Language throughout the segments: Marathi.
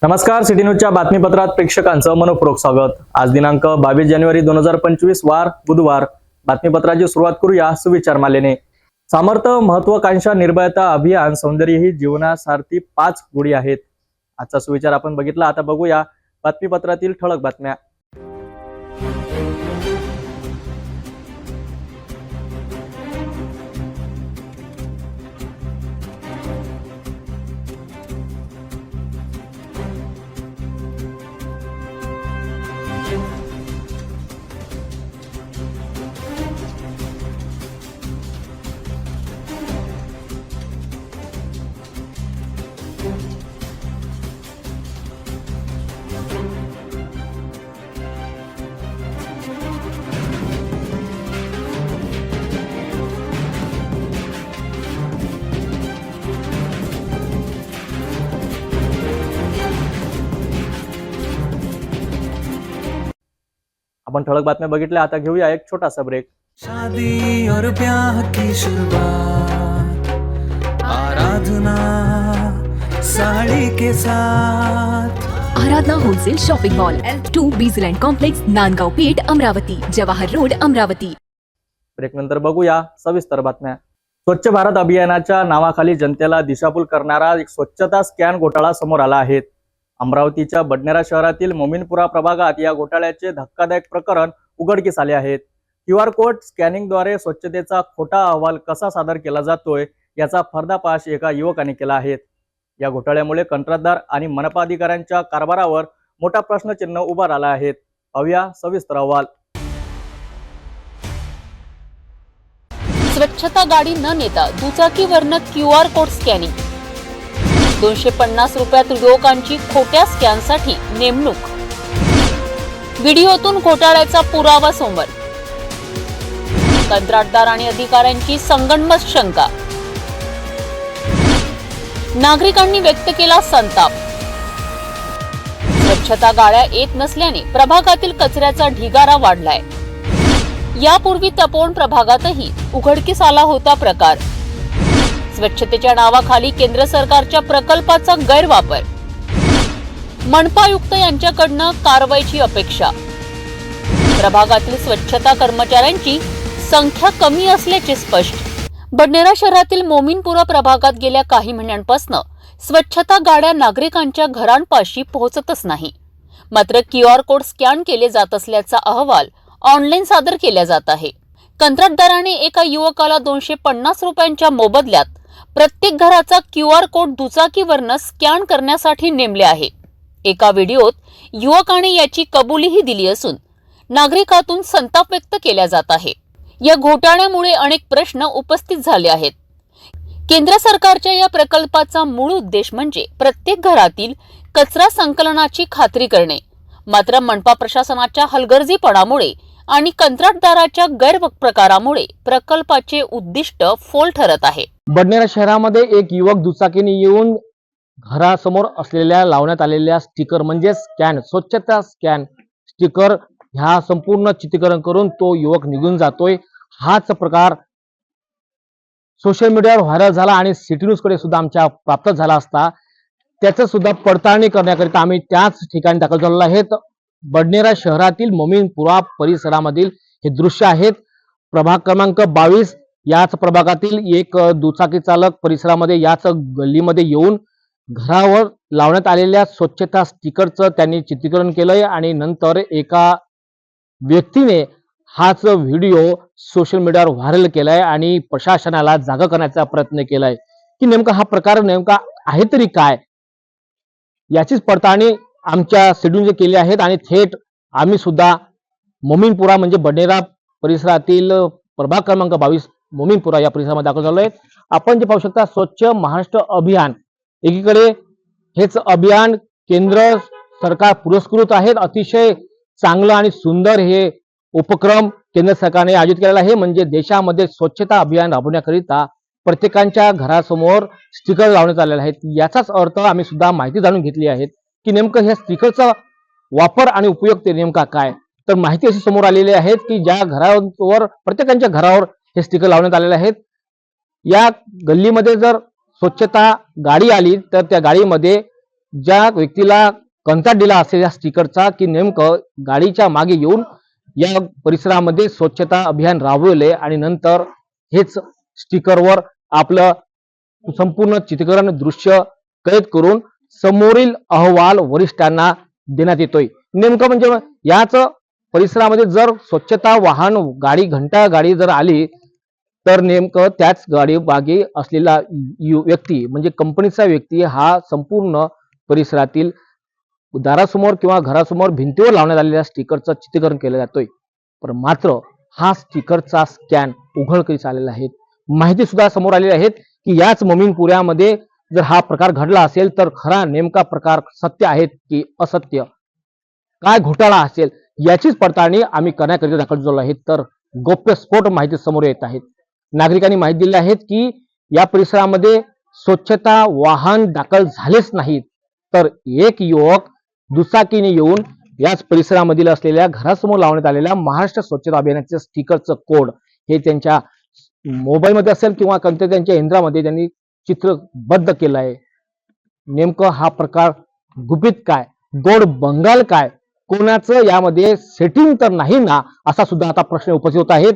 नमस्कार, सिटी न्यूजच्या बातमीपत्रात प्रेक्षकांचं मनपूर्वक स्वागत। आज दिनांक 22 जानेवारी 2025 वार बुधवार। बातमीपत्राची सुरुवात करूया सुविचार मालेने। सामर्थ्य, महत्वाकांक्षा, निर्भयता, अभियान, सौंदर्य ही जीवनासारथी 5 गोडी आहेत। आजचा सुविचार आपण बघितला। आता बघूया बातमीपत्रातील ठळक बातम्या। आपण ठळक बातम्या बघितल्या। आता घेऊया एक छोटासा ब्रेक। शादी और ब्याह की शुरुआत आराधना साड़ी के साथ। Aradhana wholesale shopping mall L2 Bijland complex, Nandgaon Peth, Amravati, Jawahar road, Amravati. Break नंतर बघूया सविस्तर बातम्या। स्वच्छ भारत अभियानाच्या नावाखाली जनतेला दिशाभूल करणारा एक स्वच्छता स्कॅन घोटाळा समोर आला आहे। अमरावतीच्या बडनेरा शहरातील मोमीनपुरा प्रभागात या घोटाळ्याचे धक्कादायक प्रकरण उघडकीस आले आहे। QR कोड स्कॅनिंगद्वारे स्वच्छतेचा खोटा अहवाल कसा सादर केला जातोय याचा पर्दाफाश एका युवकाने केला आहे। या घोटाळ्यामुळे कंत्राटदार आणि मनपा अधिकाऱ्यांच्या कारभारावर मोठा प्रश्नचिन्ह उभा राहिला आहे। पाहूया सविस्तर अहवाल। स्वच्छता गाडी न नेता दुचाकीवरनं QR कोड स्कॅनिंग। 250 रुपयात युवकांची खोट्या स्कॅनसाठी नेमणूक। व्हिडिओतून घोटाळ्याचा पुरावा समोर। कंत्राटदार आणि अधिकाऱ्यांची संगनमत शंका। नागरिकांनी व्यक्त केला संताप। स्वच्छता गाड्या येत नसल्याने प्रभागातील कचऱ्याचा ढिगारा वाढलाय। यापूर्वी तपोवन प्रभागातही उघडकीस आला होता प्रकार। स्वच्छतेच्या नावाखाली केंद्र सरकारच्या प्रकल्पाचा गैरवापर। मनपायुक्त यांच्याकडनं कारवाईची अपेक्षा। प्रभागातील स्वच्छता कर्मचाऱ्यांची संख्या कमी असल्याचे स्पष्ट। बडनेरा शहरातील मोमीनपुरा प्रभागात गेल्या काही महिन्यांपासून स्वच्छता गाड्या नागरिकांच्या घरांपाशी पोहोचतच नाही। मात्र QR कोड स्कॅन केले जात असल्याचा अहवाल ऑनलाईन सादर केला जात आहे। कंत्राटदाराने एका युवकाला 250 रुपयांच्या मोबदल्यात प्रत्येक घराचा QR कोड दुचाकीवरनं स्कॅन करण्यासाठी नेमले आहे। एका व्हिडिओत युवकाने याची कबुलीही दिली असून नागरिकातून संताप व्यक्त केला जात आहे। या घोटाळ्यामुळे अनेक प्रश्न उपस्थित झाले आहेत। केंद्र सरकारच्या या प्रकल्पाचा मूळ उद्देश म्हणजे प्रत्येक घरातील कचरा संकलनाची खात्री करणे। मात्र मनपा प्रशासनाच्या हलगर्जीपणामुळे आणि कंत्राटदाराच्या गैरप्रकारामुळे प्रकल्पाचे उद्दिष्ट फोल ठरत आहे। बडनेरा शहरामध्ये एक युवक दुचाकीने येऊन घरासमोर असलेल्या लावण्यात आलेल्या स्टिकर म्हणजे स्कॅन, स्वच्छता स्कॅन स्टिकर ह्या संपूर्ण चित्रीकरण करून तो युवक निघून जातोय। हाच प्रकार सोशल मीडियावर व्हायरल झाला आणि सिटी न्यूज कडे सुद्धा आमच्या प्राप्त झाला असता त्याचं सुद्धा पडताळणी करण्याकरिता आम्ही त्याच ठिकाणी दाखल झालेलो आहेत। बडनेरा शहरातील मोमीनपुरा परिसरामधील हे दृश्य आहेत। प्रभाग क्रमांक 22 याच प्रभागातील एक दुचाकी चालक परिसरामध्ये याच गल्लीमध्ये येऊन घरावर लावण्यात आलेल्या स्वच्छता स्टिकरचं त्यांनी चित्रीकरण केलंय आणि नंतर एका व्यक्तीने हाच व्हिडिओ सोशल मीडियावर व्हायरल केलाय आणि प्रशासनाला जागा करण्याचा प्रयत्न केलाय की नेमका हा प्रकार नेमका आहे तरी काय, याचीच पडताळणी आमच्या शेड्यूलने केली आहेत आणि थेट आम्ही सुद्धा मोमीनपुरा म्हणजे बडनेरा परिसरातील प्रभाग क्रमांक 22 मोमीनपुरा या परिसरामध्ये दाखल झालो आहे। आपण जे पाहू शकता स्वच्छ महाराष्ट्र अभियान, एकीकडे हेच अभियान केंद्र सरकार पुरस्कृत आहेत। अतिशय चांगलं आणि सुंदर हे उपक्रम केंद्र सरकारने आयोजित केलेला आहे। म्हणजे देशामध्ये स्वच्छता अभियान राबवण्याकरिता प्रत्येकाच्या घरासमोर स्टिकर लावण्यात आलेले आहेत। याचाच अर्थ आम्ही सुद्धा माहिती जाणून घेतली आहे की नेमकं ह्या स्टिकरचा वापर आणि उपयोग ते नेमका काय। तर माहिती अशी समोर आलेली आहे की ज्या घरावर प्रत्येकाच्या घरावर हे स्टिकर लावण्यात आलेले आहेत, या गल्लीमध्ये जर स्वच्छता गाडी आली तर त्या गाडीमध्ये ज्या व्यक्तीला कंत्राट दिला असेल या स्टिकरचा की नेमकं गाडीच्या मागे येऊन या परिसरामध्ये स्वच्छता अभियान राबवले आणि नंतर हेच स्टिकरवर आपलं संपूर्ण चित्रीकरण दृश्य कैद करून समोरील अहवाल वरिष्ठांना देण्यात येतोय. नेमकं म्हणजे याच परिसरामध्ये जर स्वच्छता वाहन गाडी घंटा गाडी जर आली तर नेमकं त्याच गाडी मागे असलेला व्यक्ती म्हणजे कंपनीचा व्यक्ती हा संपूर्ण परिसरातील दारासमोर किंवा घरासमोर भिंतीवर लावण्यात आलेल्या स्टिकरचं चित्रीकरण केलं जातोय. पण मात्र हा स्टिकरचा स्कॅन उघडकीस आलेला आहे. माहिती सुद्धा समोर आलेली आहेत की याच मोमीनपुऱ्यामध्ये जर हा प्रकार घडला असेल तर खरा नेमका प्रकार सत्य आहे की असत्य, काय घोटाळा असेल याचीच पडताळणी आम्ही करण्याकरिता दाखल झालो आहे. तर गौप्यस्फोट माहिती समोर येत आहेत. नागरिकांनी माहिती दिली आहेत की या परिसरामध्ये स्वच्छता वाहन दाखल झालेच नाहीत, तर एक युवक दुचाकीने येऊन याच परिसरामधील असलेल्या घरासमोर लावण्यात आलेल्या महाराष्ट्र स्वच्छता अभियानाचे स्टिकरचं कोड हे त्यांच्या मोबाईलमध्ये असेल किंवा कोणत्या त्यांच्या यंत्रामध्ये त्यांनी चित्रबद्ध केलं आहे. नेमकं हा प्रकार गुपित काय, गोड बंगाल काय, कोणाचं यामध्ये सेटिंग तर नाही ना, असा सुद्धा आता प्रश्न उपस्थित होत आहेत.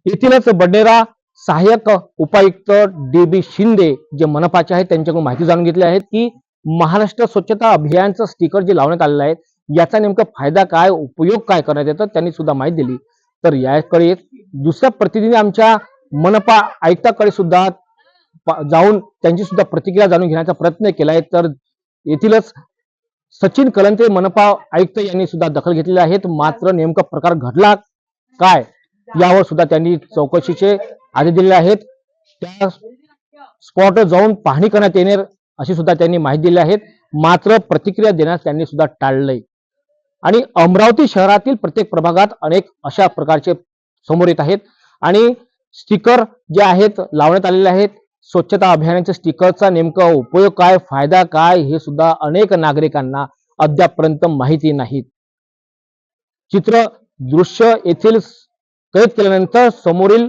येथीलच बडनेरा सहाय्यक उपायुक्त DB शिंदे जे मनपाचे आहेत त्यांच्याकडून माहिती जाणून घेतली आहेत की महाराष्ट्र स्वच्छता अभियानचं स्टिकर जे लावण्यात आलेलं आहे याचा नेमका फायदा काय, उपयोग काय करण्यात येतं त्यांनी सुद्धा माहिती दिली. तर याकडे दुसऱ्या प्रतिनिधी आमच्या मनपा आयुक्ताकडे सुद्धा जाऊन त्यांची सुद्धा प्रतिक्रिया जाणून घेण्याचा प्रयत्न केलाय. तर येथीलच सचिन कलंते मनपा आयुक्त यांनी सुद्धा दखल घेतलेली आहेत. मात्र नेमका प्रकार घडला काय यावर सुद्धा त्यांनी चौकशीचे आदेश दिलेले आहेत. त्या स्पॉटवर जाऊन पाहणी करण्यात येणार अशी सुद्धा त्यांनी माहिती दिली आहेत. मात्र प्रतिक्रिया देण्यास त्यांनी सुद्धा टाळलंय. आणि अमरावती शहरातील प्रत्येक प्रभागात अनेक अशा प्रकारचे समोर येत आहेत आणि स्टिकर जे आहेत लावण्यात आलेले आहेत. स्वच्छता अभियानाच्या स्टिकरचा नेमका उपयोग काय, फायदा काय हे सुद्धा अनेक नागरिकांना अद्यापर्यंत माहिती नाहीत. चित्र दृश्य येथील कैद केल्यानंतर समोरील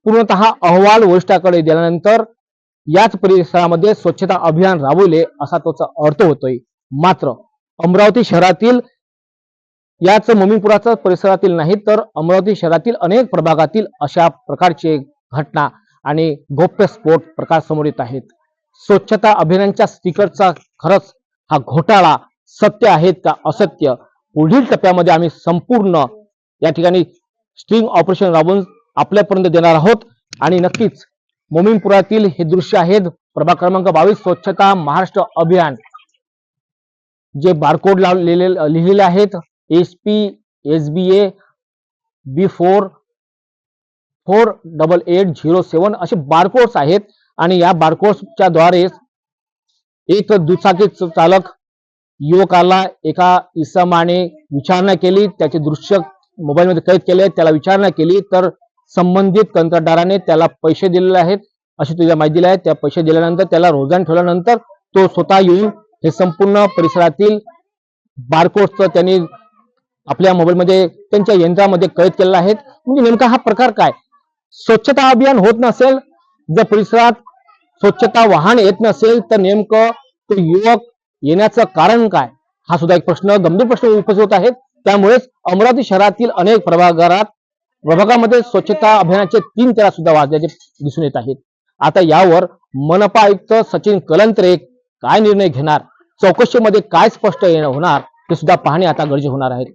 पूर्णतः अहवाल वरिष्ठाकडे दिल्यानंतर याच परिसरामध्ये स्वच्छता अभियान राबवले असा त्याचा अर्थ होतोय. मात्र अमरावती शहरातील याच मोमीनपुराचा परिसरातील नाही तर अमरावती शहरातील अनेक प्रभागातील अशा प्रकारचे घटना आणि गौप्यस्फोट प्रकार समोर येत आहेत. स्वच्छता अभियानाच्या स्टिकरचा खरंच हा घोटाळा सत्य आहेत का असत्य, पुढील टप्प्यामध्ये आम्ही संपूर्ण या ठिकाणी स्ट्रिंग ऑपरेशन राबवून आपल्यापर्यंत देणार आहोत. आणि नक्कीच मोमीनपुरातील हे दृश्य आहेत प्रभाग क्रमांक 22 स्वच्छता महाराष्ट्र अभियान जे बारकोड लिहिलेले आहेत SP SBA B4 48807 असे बारकोड्स आहेत. आणि या बारकोड्सच्या द्वारे एक दुचाकी चालक युवकाला एका इसमाने विचारणा केली, त्याचे दृश्य मोबाईलमध्ये कैद केले, त्याला विचारणा केली तर संबंधित कंत्राटदाराने त्याला पैसे दिलेले आहेत अशी तुझ्या माहिती दिली आहे. त्या पैसे दिल्यानंतर त्याला रोजान ठेवल्यानंतर तो स्वतः येऊन हे संपूर्ण परिसरातील बारकोड्सचं त्यांनी आपल्या मोबाईलमध्ये त्यांच्या यंत्रामध्ये कैद केलेला आहे. म्हणजे नेमका हा प्रकार काय, स्वच्छता अभियान होत नसेल, जर परिसरात स्वच्छता वाहन येत नसेल तर नेमकं तो युवक येण्याचं कारण काय, हा सुद्धा एक प्रश्न, गंभीर प्रश्न उपस्थित होत आहेत. त्यामुळेच अमरावती शहरातील अनेक प्रभागामध्ये स्वच्छता अभियानाचे 3 तेरा सुद्धा वाजल्याचे दिसून येत आहेत. आता यावर मनपा आयुक्त सचिन कलंत्रे काय निर्णय घेणार, चौकशीमध्ये काय स्पष्ट होणार ते सुद्धा पाहणे आता गरजेचे होणार आहे.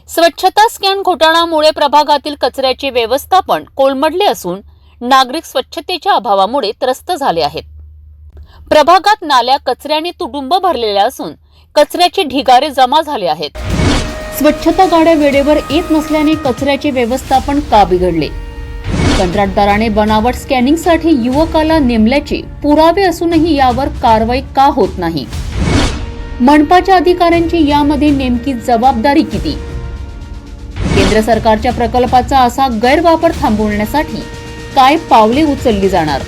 स्वच्छता स्कॅन घोटाळ्यामुळे प्रभागातील कचऱ्याचे व्यवस्थापन कोलमडले असून नागरिक स्वच्छतेच्या अभावामुळे त्रस्त झाले आहेत. प्रभागात नाल्या कचऱ्याने तुडुंब भरलेल्या असून कचऱ्याचे ढिगारे जमा झाले आहेत. स्वच्छता गाड्या वेळेवर येत नसल्याने कचऱ्याचे व्यवस्थापन का बिघडले? कंत्राटदाराने बनावट स्कॅनिंगसाठी युवकाला नेमल्याचे पुरावे असूनही यावर कारवाई का होत नाही? मनपाच्या अधिकाऱ्यांची यामध्ये नेमकी जबाबदारी किती? केंद्र सरकारच्या प्रकल्पाचा असा गैरवापर थांबवण्यासाठी काय पावले उचलली जाणार?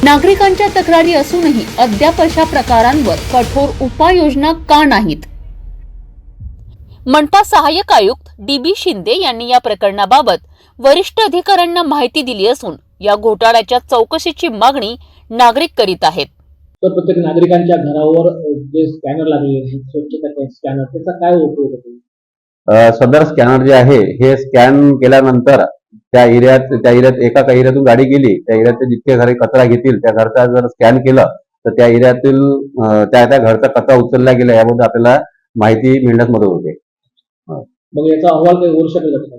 नागरिकांच्या तक्रारी असूनही अद्याप अशा प्रकारांवर कठोर उपाययोजना का नाहीत? मनपा सहाय्यक आयुक्त DB शिंदे यांनी या प्रकरणाबाबत वरिष्ठ अधिकाऱ्यांना माहिती दिली असून या घोटाळ्याच्या चौकशीची मागणी नागरिक करीत आहेत. तर प्रत्येक नागरिकांच्या घरावर जे स्कॅनर लागलेले आहेत स्वच्छता स्कॅनर, त्याचा काय उपयोग होतो? सदर स्कॅनर जे आहे हे स्कॅन केल्यानंतर त्या एरियात एका एरियातून गाडी गेली, त्या एरियात जितके घरे कचरा घेतील त्या घरचा जर स्कॅन केलं तर त्या एरियातील त्या घरचा कचरा उचलला गेला याबद्दल आपल्याला माहिती मिळण्यास मदत होते. मग याचा अहवाल काही वरू शकेल का?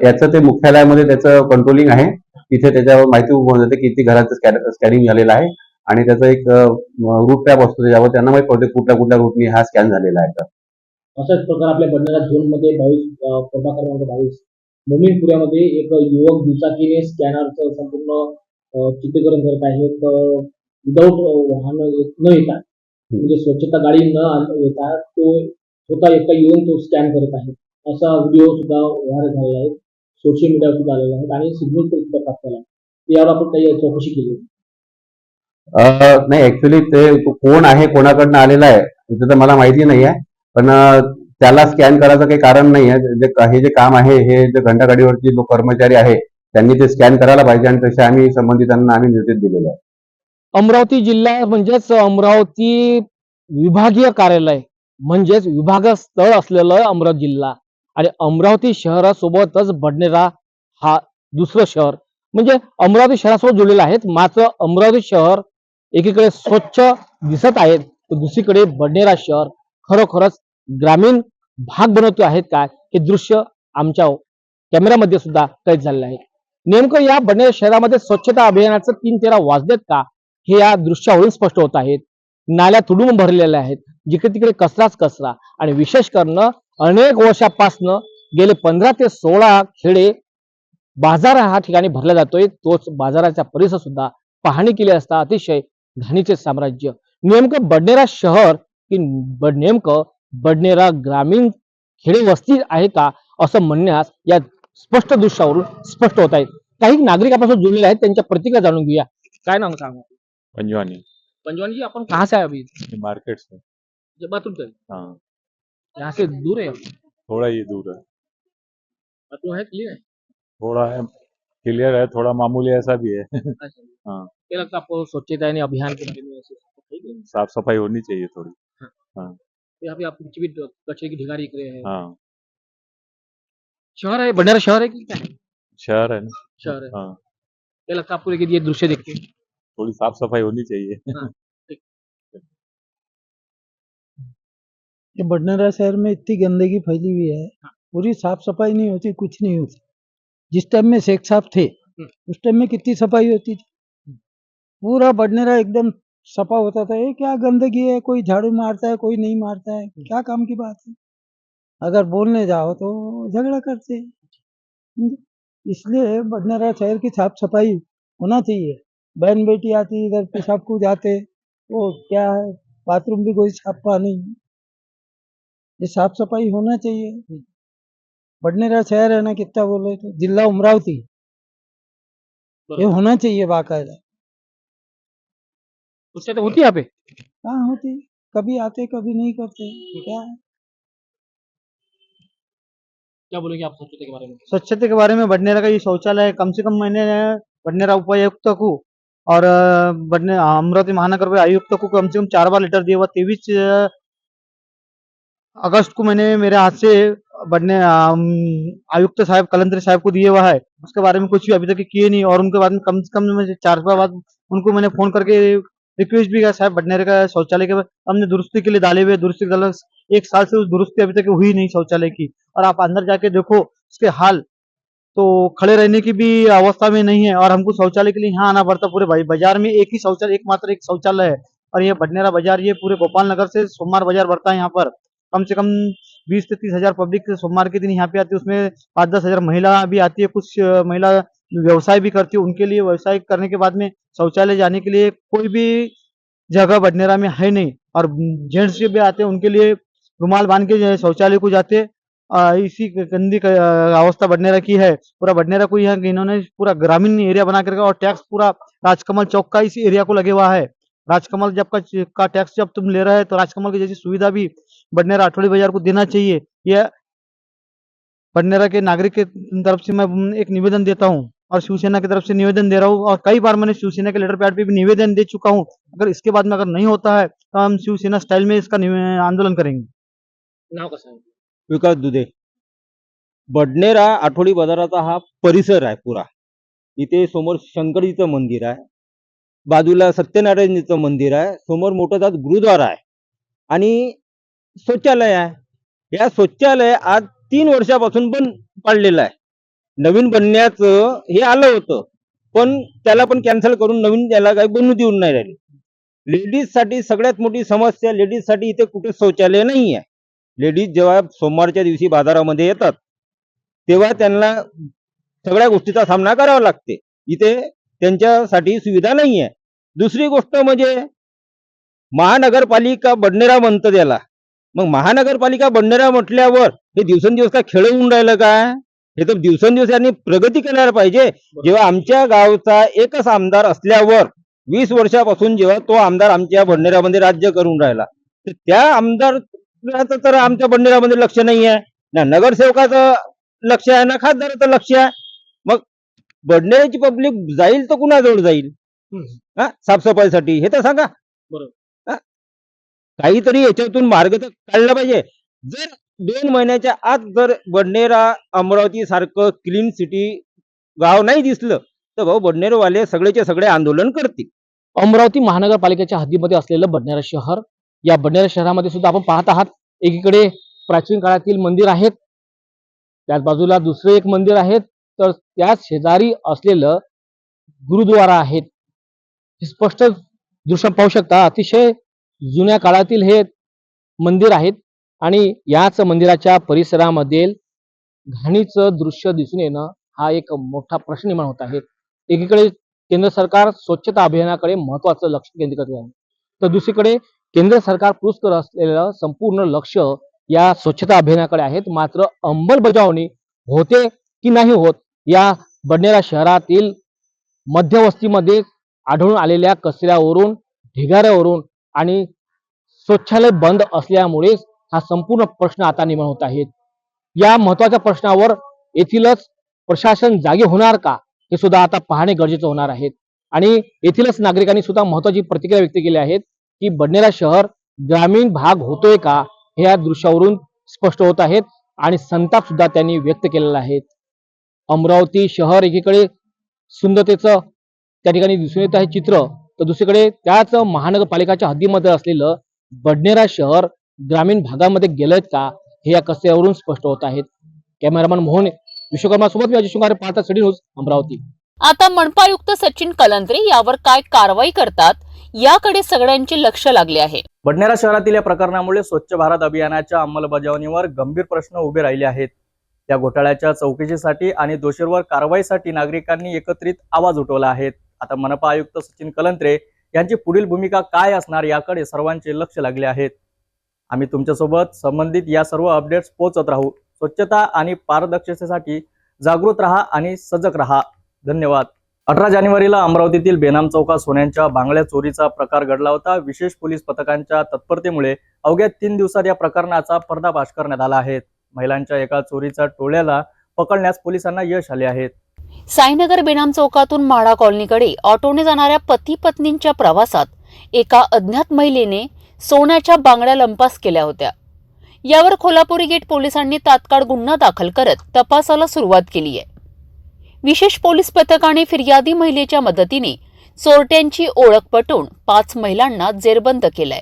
याचं ते मुख्यालयामध्ये त्याचं कंट्रोलिंग आहे, तिथे त्याच्यावर माहिती उपलब्ध होते किती घराचं स्कॅनिंग झालेलं आहे आणि त्याचा एक रूट टॅब असतो त्याच्यावर त्यांना माहिती पडते कुठल्या कुठल्या रूटनी हा स्कॅन झालेला आहे. तर अशाच प्रकारे आपल्या बडनेरा झोनमध्ये 22 प्रभाग क्रमांक 22 मोमीनपुऱ्यामध्ये एक युवक दुचाकीने स्कॅनरचं संपूर्ण चित्रीकरण करत आहेत. विदाऊट वाहन न येता म्हणजे स्वच्छता गाडी न येता तो स्वतः एकटा येऊन तो स्कॅन करत आहे. असा व्हिडिओ सुद्धा व्हायरल झालेला आहे, सोशल मीडियावर सुद्धा आलेला आहे आणि सिग्नल सुद्धा प्राप्त झाला आहे. यावर आपण काही चौकशी केली. नाही, ऍक्च्युली ते कोण आहे, कोणाकडनं आलेला आहे इथं तर मला माहिती नाही आहे, पण त्याला स्कॅन करायचं काही कारण नाही आहे. हे जे काम आहे हे जे घंटागाडीवरचे जो कर्मचारी आहे त्यांनी ते स्कॅन करायला पाहिजे आणि तसे आम्ही संबंधितांना निर्देश दिलेले आहे. अमरावती जिल्हा म्हणजेच अमरावती विभागीय कार्यालय म्हणजेच विभाग स्थळ असलेलं अमरावती जिल्हा आणि अमरावती शहरासोबतच बडनेरा हा दुसरं शहर म्हणजे अमरावती शहरासोबत जोडलेलं आहे. मात्र अमरावती शहर एकीकडे स्वच्छ दिसत आहेत तर दुसरीकडे बडनेरा शहर खरोखरच ग्रामीण भाग बनवतो आहेत काय हे दृश्य आमच्या कॅमेऱ्यामध्ये सुद्धा कैद झालेलं आहे. नेमकं या बडनेरा शहरामध्ये स्वच्छता अभियानाचं 3-13 वाजलेत का हे या दृश्यावरून स्पष्ट होत आहेत. नाल्या तुडूंब भरलेल्या आहेत, जिकडे तिकडे कचराच कचरा आणि विशेष करणं अनेक वर्षापासनं गेले 15 ते 16 खेडे बाजार हा ठिकाणी भरला जातोय. तोच बाजाराचा परिसर सुद्धा पाहणी केली असता अतिशय घाणीचे साम्राज्य. नेमकं बडनेरा शहर की नेमकं बडनेरा ग्रामीण खेडे वस्ती आहे का असं म्हणण्यास या स्पष्ट दृश्यावरून स्पष्ट होत आहेत. काही नागरिक आपल्यासोबत जुळलेले आहेत, त्यांच्या प्रतिक्रिया जाणून घेऊया. काय नाम सांगा? पंजवानी। पंजवानी जी, अपन कहाँ से आए अभी? मार्केट से। ये बाथरूम से हाँ, यहाँ से दूर है? थोड़ा ही दूर है। बाथरूम है, क्लीन है? थोड़ा है, क्लियर है, थोड़ा मामूली ऐसा भी है। अच्छा, हाँ, क्या लगता है आपको स्वच्छता यानी अभियान के बारे में ऐसे ठीक है? साफ सफाई होनी चाहिए थोड़ी। तो यहाँ पे आप कुछ भी कचरे की ढिगारी कर रहे हैं। हाँ, शहर है, बडनेरा शहर है कि क्या है? शहर है ना। शहर है। हाँ, क्या लगता है आपको ये दृश्य देख के? थोड़ी साफ सफाई होनी चाहिए। ये बडनेरा शहर में इतनी गंदगी फैली हुई है, पूरी साफ सफाई नहीं होती, कुछ नहीं होती। जिस टाइम में शेख साहब थे उस टाइम में कितनी सफाई होती थी, पूरा बडनेरा एकदम सफा होता था। ये क्या गंदगी है, कोई झाड़ू मारता है, कोई नहीं मारता है, क्या काम की बात है। अगर बोलने जाओ तो झगड़ा करते हैं। इसलिए बडनेरा शहर की साफ सफाई होना चाहिए। बहन बेटी आती इधर पेशाब को जाते, वो क्या है, बाथरूम भी कोई छापा नहीं, ये साफ सफाई होना चाहिए। बडनेरा शहर है ना, कितना बोले तो जिला अमरावती, ये होना चाहिए बाकायदा। उससे तो होती है यहाँ पे। कहाँ होती, कभी आते कभी नहीं करते, क्या है। क्या बोलेंगे आप स्वच्छता के बारे में? स्वच्छता के बारे में बडनेरा का ये शौचालय कम से कम मैंने बडनेरा उपायुक्त को और अमरावती महानगर आयुक्त को कम से कम 4 बार लेटर दिया हुआ। 23 अगस्त को मैंने मेरे हाथ से बडने आयुक्त साहब कलंदरी साहब को दिए हुआ है। उसके बारे में कुछ भी अभी तक किए नहीं और उनके बाद में कम से कम मैं 4 बार बाद उनको मैंने फोन करके रिक्वेस्ट भी किया, साहब बडनेरे का शौचालय के हमने दुरुस्ती के लिए डाले हुए, दुरुस्ती 1 साल से उस दुरुस्ती अभी तक हुई नहीं शौचालय की। और आप अंदर जाके देखो उसके हाल, तो खड़े रहने की भी अवस्था में नहीं है और हमको शौचालय के लिए यहाँ आना पड़ता। पूरे बाजार में एक ही शौचालय, एकमात्र एक शौचालय है और ये बडनेरा बाजार, ये पूरे गोपाल नगर से सोमवार बाजार बढ़ता है। यहाँ पर कम से कम 20 से 30 हजार पब्लिक सोमवार के दिन यहाँ पे आती है। उसमें 5-10 हजार महिला भी आती है, कुछ महिला व्यवसाय भी करती है। उनके लिए व्यवसाय करने के बाद में शौचालय जाने के लिए कोई भी जगह बडनेरा में है नहीं और जेंट्स भी आते हैं, उनके लिए रुमाल बांध के शौचालय को जाते। इसी गंदी अवस्था बडनेरा की है। पूरा बडनेरा को यहाँ इन्होंने पूरा ग्रामीण एरिया बना कर रखा और टैक्स पूरा राजकमल चौक का इस एरिया को लगे हुआ है। राजकमल जब का टैक्स जब तुम ले रहे हैं तो राजकमल की जैसी सुविधा भी बडनेरा आठवड़ी बाजार को देना चाहिए। यह बडनेरा के नागरिक के तरफ से मैं एक निवेदन देता हूँ और शिवसेना की तरफ से निवेदन दे रहा हूँ, और कई बार मैंने शिवसेना के लेटर पैड पे भी निवेदन दे चुका हूँ। अगर इसके बाद में अगर नहीं होता है तो हम शिवसेना स्टाइल में इसका आंदोलन करेंगे। नाव कसं आहे? विकास दुधे. बडनेरा आठवडी बाजाराचा हा परिसर आहे पुरा. इथे समोर शंकरीचं मंदिर आहे, बाजूला सत्यनारायणचं मंदिर आहे, समोर मोठं जात गुरुद्वारा आहे आणि शौचालय आहे. या शौचालय आज 3 वर्षापासून पण पाडलेलं आहे. नवीन बनण्याचं हे आलं होतं, पण त्याला पण कॅन्सल करून नवीन त्याला काही बनवू देऊन नाही राहिले. लेडीजसाठी सगळ्यात मोठी समस्या, लेडीजसाठी इथे कुठे शौचालय नाही आहे. लेडीज जेव्हा सोमवारच्या दिवशी बाजारामध्ये येतात तेव्हा त्यांना सगळ्या गोष्टीचा सामना करावा लागते. इथे त्यांच्यासाठी सुविधा नाही आहे. दुसरी गोष्ट म्हणजे महानगरपालिका बडनेरा म्हणतं त्याला. मग महानगरपालिका बडनेरा म्हटल्यावर हे दिवसेंदिवस काय खेळ होऊन राहिलं काय? हे तर दिवसेंदिवस यांनी प्रगती करायला पाहिजे. जेव्हा आमच्या गावचा एकच आमदार असल्यावर 20 वर्षापासून जेव्हा तो आमदार आमच्या बडनेरामध्ये राज्य करून राहिला, तर त्या आमदाराचं तर आमच्या बडनेरामध्ये लक्ष नाही आहे, ना नगरसेवकाचं लक्ष आहे, ना खासदाराचं लक्ष आहे. मग बडनेराची पब्लिक जाईल तर कुणाजवळ जाईल हा साफसफाईसाठी? हे तर सांगा. हा? काहीतरी याच्यातून मार्ग तर काढला पाहिजे. जर 2 महिन्याच्या आत जर बडनेरा अमरावती सारखं क्लीन सिटी गाव नाही दिसलं तर भाऊ बडनेरवाले सगळेचे सगळे आंदोलन करतील. अमरावती महानगरपालिकेच्या हद्दीमध्ये असलेलं बडनेरा शहर, या बडनेरा शहरामध्ये सुद्धा आपण पाहत आहात, एकीकडे प्राचीन काळातील मंदिर आहेत, त्याच बाजूला दुसरे एक मंदिर आहे, तर त्याच शेजारी असलेलं गुरुद्वारा आहेत. हे स्पष्ट दृश्य पाहू शकता. अतिशय जुन्या काळातील हे मंदिर आहेत आणि याच मंदिराच्या परिसरामध्ये घाणीचं दृश्य दिसून येणं हा एक मोठा प्रश्न निर्माण होत आहे. एकीकडे केंद्र सरकार स्वच्छता अभियानाकडे महत्वाचं लक्ष केंद्रित करत आहे, तर दुसरीकडे केंद्र सरकार पुरुष करत असलेलं संपूर्ण लक्ष या स्वच्छता अभियानाकडे आहेत. मात्र अंमलबजावणी होते की नाही होत, या बडनेरा शहरातील मध्यवस्तीमध्ये आढळून आलेल्या कचऱ्यावरून, ढिगाऱ्यावरून आणि शौचालय बंद असल्यामुळे हा संपूर्ण प्रश्न आता निर्माण होत आहे. या महत्वाच्या प्रश्नावर येथीलच प्रशासन जागे होणार का, हे सुद्धा आता पाहणे गरजेचं होणार आहे. आणि येथीलच नागरिकांनी सुद्धा महत्वाची प्रतिक्रिया व्यक्त केली आहेत की बडनेरा शहर ग्रामीण भाग होतोय का, हे या दृश्यावरून स्पष्ट होत आहेत आणि संताप सुद्धा त्यांनी व्यक्त केलेला आहे. अमरावती शहर एकीकडे सुंदरतेचं त्या ठिकाणी दिसून येत आहे चित्र, तर दुसरीकडे त्याच महानगरपालिकाच्या हद्दीमध्ये असलेलं बडनेरा शहर ग्रामीण भागामध्ये गेलंय का, हे या कचऱ्यावरून स्पष्ट होत आहेत. कॅमेरामॅन मोहन विश्वकर्मा सोबत मी अजय शृंगारे, पाहता सिटी न्यूज, अमरावती. आता मनपा आयुक्त सचिन कलंत्रे यावर काय कारवाई करतात याकडे सगळ्यांचे लक्ष लागले आहे. बडनेरा शहरातील या प्रकरणामुळे स्वच्छ भारत अभियानाच्या अंमलबजावणीवर गंभीर प्रश्न उभे राहिले आहेत. या घोटाळ्याच्या चौकशीसाठी आणि दोषींवर कारवाईसाठी नागरिकांनी एकत्रित आवाज उठवला आहे. आता मनपा आयुक्त सचिन कलंत्रे यांची पुढील भूमिका काय असणार याकडे सर्वांचे लक्ष लागले आहेत. आम्ही तुमच्यासोबत संबंधित या सर्व अपडेट्स पोहोचत राहू. स्वच्छता आणि पारदर्शकतेसाठी जागृत रहा आणि सजग रहा. धन्यवाद. 18 जानेवारीला अमरावतीतील बेनाम चौकात सोन्यांच्या बांगड्या चोरीचा प्रकार घडला होता. विशेष पोलीस पथकांच्या तत्परतेमुळे अवघ्या 3 दिवसात या प्रकरणाचा पर्दाफाश करण्यात आला आहे. महिलांच्या एका चोरीच्या टोळ्याला पकडण्यास पोलिसांना यश आले आहे. साईनगर बेनाम चौकातून म्हाडा कॉलनीकडे ऑटोने जाणाऱ्या पती पत्नींच्या प्रवासात एका अज्ञात महिलेने सोन्याच्या बांगड्या लंपास केल्या होत्या. यावर कोल्हापुरी गेट पोलिसांनी तात्काळ गुन्हा दाखल करत तपासाला सुरुवात केली आहे. विशेष पोलीस पथकाने फिर्यादी महिलेच्या मदतीने चोरट्यांची ओळख पटवून 5 महिलांना जेरबंद केलंय.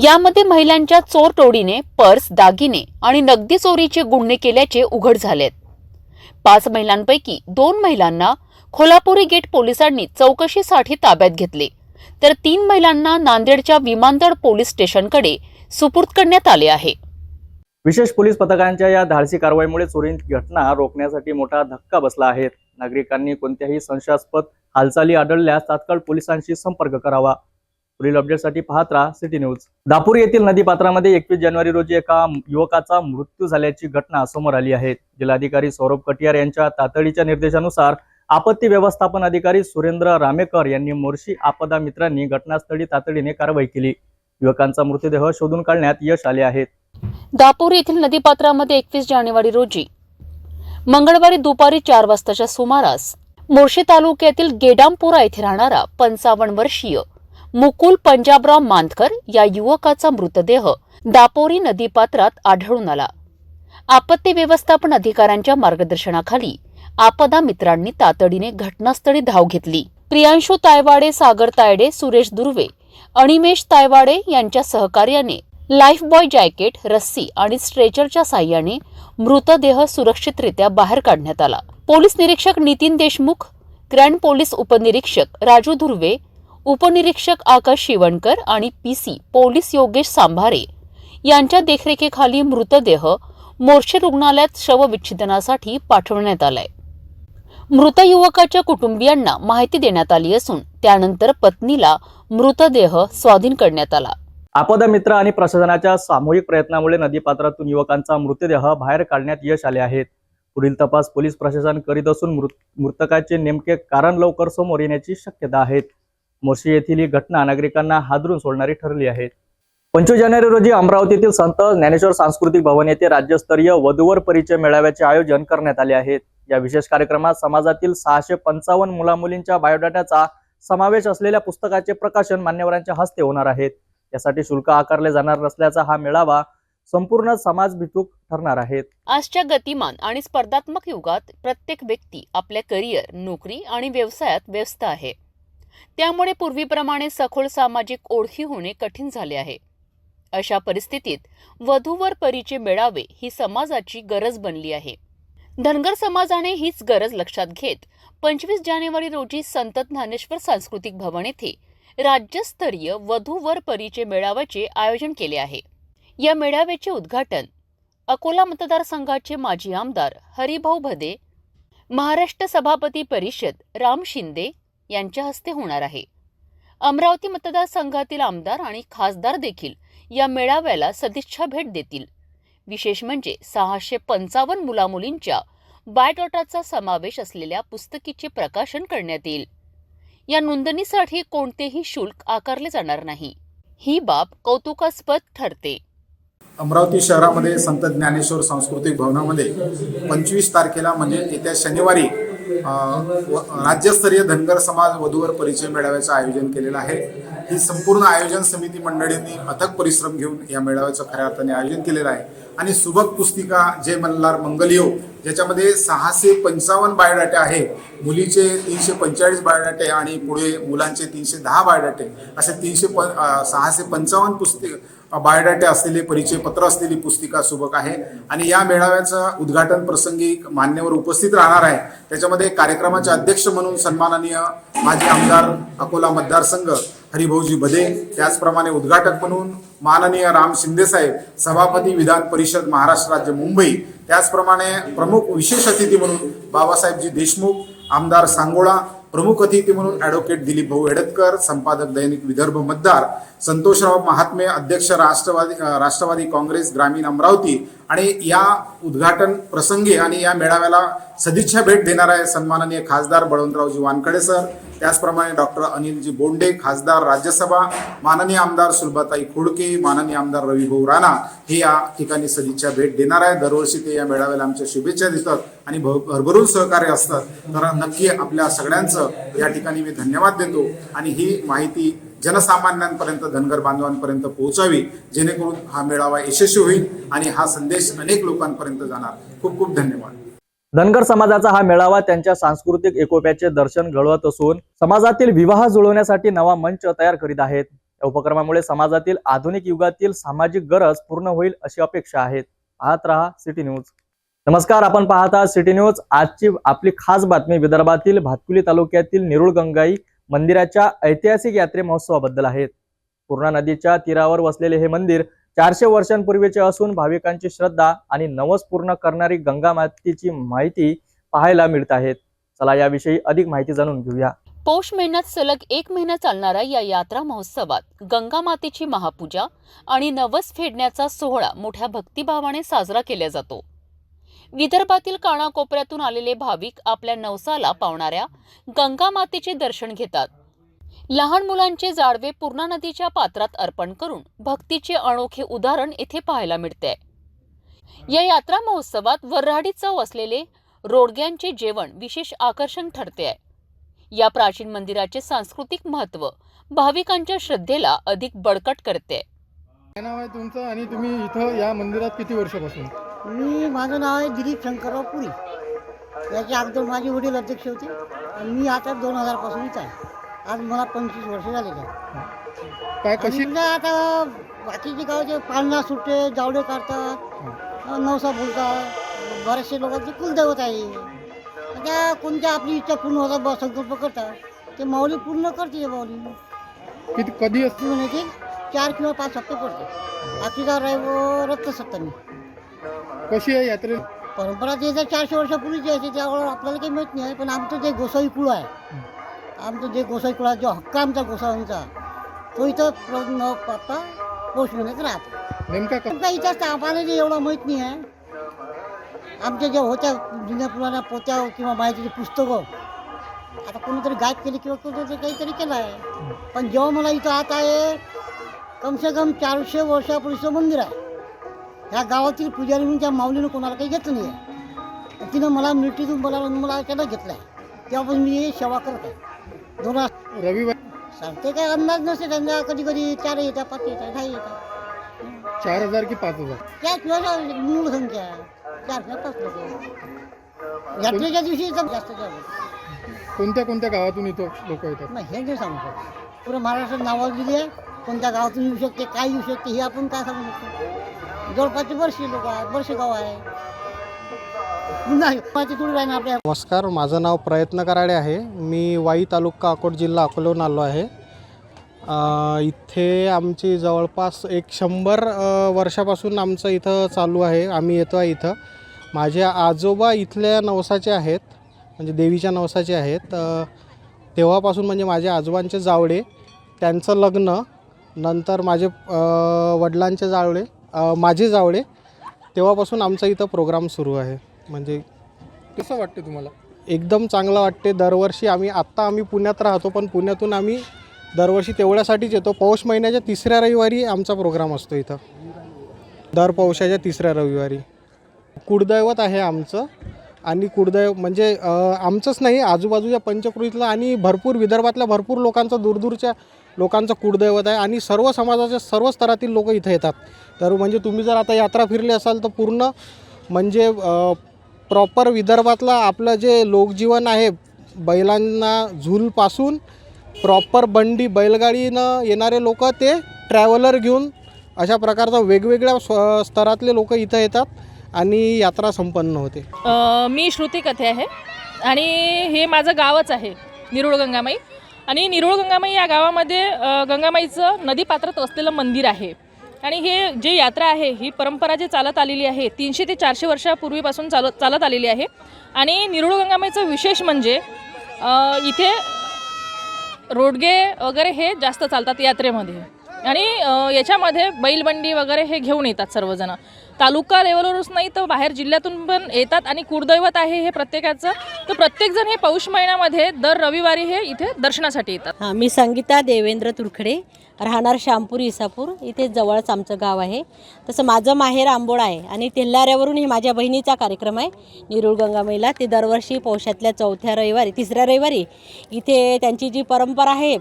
यामध्ये महिलांच्या चोर टोळीने पर्स, दागिने आणि नगदी चोरीचे गुन्हे केल्याचे उघड झालेत. 5 महिलांपैकी 2 महिलांना कोल्हापुरी गेट पोलिसांनी चौकशीसाठी ताब्यात घेतले, तर 3 महिलांना नांदेडच्या विमानतळ पोलीस स्टेशनकडे सुपूर्द करण्यात आले आहे. विशेष पोलीस पथकांच्या या धाडसी कारवाईमुळे चोरीची घटना रोखण्यासाठी मोठा धक्का बसला आहे. नागरिकांनी कोणत्याही संशयास्पद हालचाली आढळल्यास तात्काळ पोलिसांशी संपर्क करावा. पुढील अपडेटसाठी पाहत राहा सिटी न्यूज. दापूर येथील नदीपात्रामध्ये 21 जानेवारी रोजी एका युवकाचा मृत्यू झाल्याची घटना समोर आली आहे. जिल्हाधिकारी सौरभ कटियार यांच्या तातडीच्या निर्देशानुसार आपत्ती व्यवस्थापन अधिकारी सुरेंद्र रामेकर यांनी मोर्शी आपदा मित्रांनी घटनास्थळी तातडीने कारवाई केली. युवकांचा मृतदेह शोधून काढण्यात यश आले आहे. दापूर येथील नदीपात्रामध्ये 21 जानेवारी रोजी मंगळवारी दुपारी 4 वाजताच्या सुमारास मोर्शी तालुक्यातील गेडामपुरा येथे राहणारा 55 वर्षीय मुकुल पंजाबराव मानकर या युवकाचा मृतदेह दापोरी नदीपात्रात आढळून आला. आपत्ती व्यवस्थापन अधिकाऱ्यांच्या मार्गदर्शनाखाली आपदा मित्रांनी तातडीने घटनास्थळी धाव घेतली. प्रियांशू तायवाडे, सागर तायडे, सुरेश दुर्वे, अनिमेश तायवाडे यांच्या सहकार्याने लाईफ बॉय जॅकेट, रस्सी आणि स्ट्रेचरच्या साहाय्याने मृतदेह सुरक्षितरित्या बाहेर काढण्यात आला. पोलीस निरीक्षक नितीन देशमुख, ग्रँड पोलीस उपनिरीक्षक राजू धुर्वे, उपनिरीक्षक आकाश शिवणकर आणि पीसी पोलीस योगेश सांभारे यांच्या देखरेखीखाली मृतदेह मोर्शी रुग्णालयात शवविच्छेदनासाठी पाठवण्यात आलाय. मृत युवकाच्या कुटुंबियांना माहिती देण्यात आली असून त्यानंतर पत्नीला मृतदेह स्वाधीन करण्यात आला. आपदा मित्र आणि प्रशासनाच्या सामूहिक प्रयत्नामुळे नदीपात्रातून युवकांचा मृतदेह बाहेर काढण्यात यश आले आहेत. पुढील तपास पोलीस प्रशासन करीत असून मृतकाचे नेमके कारण लवकर समोर येण्याची शक्यता आहे. मोर्शी येथील ही घटना नागरिकांना हादरून सोडणारी ठरली आहे. 25 जानेवारी रोजी अमरावतीतील संत ज्ञानेश्वर सांस्कृतिक भवन येथे राज्यस्तरीय वधूवर परिचय मेळाव्याचे आयोजन करण्यात आले आहे. या विशेष कार्यक्रमात समाजातील 655 मुलामुलींच्या बायोडाटाचा समावेश असलेल्या पुस्तकाचे प्रकाशन मान्यवरांच्या हस्ते होणार आहे. यासाठी शुल्क आकारले जाणार नसल्याचा हा मेळावा संपूर्ण समाजभिमुख ठरणार आहे. आजच्या गतिमान आणि स्पर्धात्मक युगात प्रत्येक व्यक्ती आपल्या करिअर, नोकरी आणि व्यवसायात व्यस्त आहे. त्यामुळे पूर्वीप्रमाणे सखोल सामाजिक ओळखी होणे कठीण झाले आहे. अशा परिस्थितीत वधूवर परिचय मेळावे ही समाजाची गरज बनली आहे. धनगर समाजाने हीच गरज लक्षात घेत 25 जानेवारी रोजी संत ज्ञानेश्वर सांस्कृतिक भवन येथे राज्यस्तरीय वधूवर परिचय मेळाव्याचे आयोजन केले आहे. या मेळाव्याचे उद्घाटन अकोला मतदारसंघाचे माजी आमदार हरिभाऊ भदे, महाराष्ट्र सभापती परिषद राम शिंदे यांच्या हस्ते होणार आहे. अमरावती मतदारसंघातील आमदार आणि खासदार देखील या मेळाव्याला सदिच्छा भेट देतील. विशेष म्हणजे 655 मुलामुलींच्या बायोडाटाचा समावेश असलेल्या पुस्तकीचे प्रकाशन करण्यात येईल. या नोंदणीसाठी कोणतेही शुल्क आकारले जाणार नाही. ही बाब कौतुकास्पद ठरते. अमरावती शहरामध्ये संत ज्ञानेश्वर सांस्कृतिक भवनामध्ये 25 तारखेला म्हणजे येत्या शनिवारी राज्यस्तरीय धनगर समाज वधूवर परिचय मेळाव्याचं आयोजन केलेलं आहे. ही संपूर्ण आयोजन समिती मंडळींनी अथक परिश्रम घेऊन या मेळाव्याचं खऱ्या अर्थाने आयोजन केलेलं आहे. आणि सुबक पुस्तिका जय मल्हार मंगलयोग ज्याच्यामध्ये 655 बायोडाटे आहे. मुलीचे 345 बायोडाटे आणि पुढे मुलांचे 310 बायोडाटे असे 655 बायोडाटे असलेले परिचय पत्र असलेली पुस्तिका सुबक आहे. आणि या मेळाव्याचं उद्घाटन प्रसंगी मान्यवर उपस्थित राहणार आहे. त्याच्यामध्ये कार्यक्रमाचे अध्यक्ष म्हणून सन्माननीय माजी आमदार अकोला मतदारसंघ हरिभाऊजी भदे, त्याचप्रमाणे उद्घाटक म्हणून माननीय राम शिंदे साहेब, सभापती विधान परिषद महाराष्ट्र राज्य मुंबई, त्याचप्रमाणे प्रमुख विशेष अतिथी म्हणून बाबासाहेबजी देशमुख, आमदार सांगोळा, प्रमुख अतिथी म्हणून ॲडव्होकेट दिलीप भाऊ एडतकर, संपादक दैनिक विदर्भ मतदार, संतोषराव महात्मे, अध्यक्ष राष्ट्रवादी काँग्रेस ग्रामीण अमरावती. आणि या उद्घाटन प्रसंगी आणि या मेळाव्याला सदिच्छा भेट देणार आहे सन्माननीय खासदार बळवंतरावजी वानखडे सर, त्याचप्रमाणे डॉक्टर अनिलजी बोंडे, खासदार राज्यसभा, माननीय आमदार सुलभाताई खोडके, माननीय आमदार रविभाऊ राणा हे या ठिकाणी सदिच्छा भेट देणार आहे. दरवर्षी ते या मेळाव्याला आमच्या शुभेच्छा देतात आणि भरभरून सहकार्य असतात. तर नक्की आपल्या सगळ्यांचं या ठिकाणी मी धन्यवाद देतो आणि ही माहिती जनसामान्यांपर्यंत, धनगर बांधवांपर्यंत पोहोचावी, जेणेकरून हा मेळावा यशस्वी होईल आणि हा संदेश अनेक लोकांपर्यंत जाणार. खूप खूप धन्यवाद. धनगर समाजाचा हा मेळावा त्यांच्या सांस्कृतिक एकोप्याचे दर्शन घडवत असून समाजातील विवाह जुळवण्यासाठी नवा मंच तयार करीत आहेत. या उपक्रमामुळे समाजातील आधुनिक युगातील सामाजिक गरज पूर्ण होईल अशी अपेक्षा आहे. पाहत रहा सिटी न्यूज. नमस्कार, आपण पाहत आहात सिटी न्यूज. आजची आपली खास बातमी विदर्भातील भातकुली तालुक्यातील निरुळगंगाई मंदिराच्या ऐतिहासिक यात्रे महोत्सवाबद्दल आहे. पूर्णा नदीच्या तीरावर वसलेले हे मंदिर 400 वर्षांपूर्वीचे असून भाविकांची श्रद्धा आणि नवस पूर्ण करणारी गंगा मातेची माहिती पाहायला मिळत आहेत. चला याविषयी अधिक माहिती जाणून घेऊया. पौष महिन्यात सलग 1 महिना चालणाऱ्या या यात्रा महोत्सवात गंगा मातेची महापूजा आणि नवस फेडण्याचा सोहळा मोठ्या भक्तिभावाने साजरा केला जातो. विदर्भातील कानाकोपऱ्यातून आलेले भाविक आपल्या नवसाला पावणाऱ्या गंगा मातेचे दर्शन घेतात. लहान मुलांचे जाडवे पूर्णा नदीच्या पात्रात अर्पण करून भक्तीचे अनोखे उदाहरण येथे पाहायला मिळते. या यात्रा महोत्सवात वऱ्हाडी चव असलेले रोडग्यांचे जेवण विशेष आकर्षण ठरते आहे। या प्राचीन मंदिराचे सांस्कृतिक महत्त्व भाविकांच्या श्रद्धेला अधिक बळकट करते। काय नाव आहे तुमचं आणि तुम्ही इथं या मंदिरात किती वर्षापासून? माझं नाव आहे दिलीप शंकरराव पुरी. याच्या अगोदर माझे वडील अध्यक्ष होते आणि मी आता 2000 पासूनच आहे. आज मला 25 वर्ष झालेली आहे. काय कशी म्हणजे आता बाकीचे गावचे पाळणा सुट्टे जावडे काढतात, नवसा बोलतात, बरेचसे लोकांचे कुलदैवत आहे. त्या कोणत्या आपली इच्छा पूर्ण होतात संकल्प करतात, ते माऊली पूर्ण करते. माऊली कधी असते? म्हणायचे 4 किंवा 5 हप्ते पडते. आखरीचा रविवार रथसप्तमी. कशी आहे यात्रे? परंपरा ते जर 400 वर्षापूर्वीची आहे त्यावेळेला आपल्याला काही माहीत नाही. पण आमचं जे गोसावी कुळ आहे, आमचं जे गोसावी कुळा जो हक्क आमचा गोसावींचा, तो इथं आता पौष महिन्यात राहतो. नेमका इथंच आम्हाला जे एवढं माहीत नाही आहे. आमच्या ज्या होत्या जुन्या पुराण्या पोत्या किंवा माहितीचे पुस्तकं आता कोणीतरी गायब केली किंवा कोणीतरी काहीतरी केलं आहे. पण जेव्हा मला इथं आता आहे कमसे कम 400 वर्षापूर्वीचं मंदिर आहे. ह्या गावातील पुजारी म्हणून त्या माऊलीनं कोणाला काही घेतलं नाही आहे. तिनं मला मिलिटरीतून बोलावून मला त्याला घेतलं आहे. तेव्हापासून मी सेवा करत आहे. 2 रविवार सांगते काय अंदाज नसते त्यांना. कधी कधी 4 येतात, 5 येतात, 6 येतात. 4000 की 5000? त्या किंवा मूळ संख्या 4 किंवा 5 लोक. यात्रेच्या दिवशी एकदम जास्त कोणत्या कोणत्या गावातून इथं लोक येतात? नाही हे नाही सांगू शकतो. पुरं महाराष्ट्रात नावं दिली आहे. कोणत्या गावातून येऊ शकते, काय येऊ शकते हे आपण काय सांगू शकतो. जवळपासचे बरेचसे लोक आहेत, बरेचसे गाव आहे. माहिती थोडी राहील आपल्या. नमस्कार, माझं नाव प्रयत्न कराडे आहे. मी वाई तालुका अकोट जिल्हा अकोल्याहून आलो आहे. इथे आमची जवळपास 100 वर्षापासून आमचं इथं चालू आहे. आम्ही येतो आहे इथं. माझे आजोबा इथल्या नवसाचे आहेत, म्हणजे देवीच्या नवसाचे आहेत. तेव्हापासून म्हणजे माझ्या आजोबांचे जावळे, त्यांचं लग्न, नंतर माझे वडिलांचे जावळे, माझे जावळे, तेव्हापासून आमचा इथं प्रोग्राम सुरू आहे. म्हणजे कसं वाटते तुम्हाला? एकदम चांगलं वाटते. दरवर्षी आम्ही पुण्यात राहतो, पण पुण्यातून आम्ही दरवर्षी तेवढ्यासाठीच येतो. पौष महिन्याच्या 3ऱ्या रविवारी आमचा प्रोग्राम असतो इथं. दर पौषाच्या 3ऱ्या रविवारी. कुळदैवत आहे आमचं. आणि कुळदैवत म्हणजे आमचंच नाही, आजूबाजूच्या पंचक्रोशीतलं आणि भरपूर विदर्भातल्या भरपूर लोकांचं, दूरदूरच्या लोकांचं कुळदैवत आहे. आणि सर्व समाजाच्या सर्व स्तरातील लोक इथं येतात. तर म्हणजे तुम्ही जर आता यात्रा फिरली असाल तर पूर्ण म्हणजे प्रॉपर विदर्भातलं आपलं जे लोकजीवन आहे, बैलांना झूलपासून प्रॉपर बंडी बैलगाडीनं येणारे लोक, ते ट्रॅव्हलर घेऊन, अशा प्रकारचं वेगवेगळ्या स्तरातले लोक इथं येतात आणि यात्रा संपन्न होते. मी श्रुती कथे आहे आणि हे माझं गावच आहे निरुळ गंगामाई. आणि निरुळ गंगामाई या गावामध्ये गंगामाईचं नदीपात्रात असलेलं मंदिर आहे. आणि हे जे यात्रा आहे ही परंपरा जी चालत आलेली आहे 300 ते 400 वर्षापूर्वीपासून चालत आलेली आहे. आणि निरुळ गंगामाईचं विशेष म्हणजे इथे रोडगे वगैरे हे जास्त चालतात यात्रेमध्ये. आणि याच्यामध्ये बैलबंडी वगैरे हे घेऊन येतात सर्वजण. तालुका लेवलवरच नाही तर बाहेर जिल्ह्यातून पण येतात. आणि कुळदैवत आहे हे प्रत्येकाचं, तर प्रत्येकजण हे पौष महिन्यामध्ये दर रविवारी हे इथे दर्शनासाठी येतात. हां, मी संगीता देवेंद्र तुरखडे, राहणार शामपूर इसापूर. इथे जवळच आमचं गाव आहे. तसं माझं माहेर आंबोळा आहे आणि तेल्हाऱ्यावरून ही माझ्या बहिणीचा कार्यक्रम आहे निरुळ गंगामाईला. ते दरवर्षी पौषातल्या 4थ्या रविवारी 3ऱ्या रविवारी इथे त्यांची जी परंपरा आहे,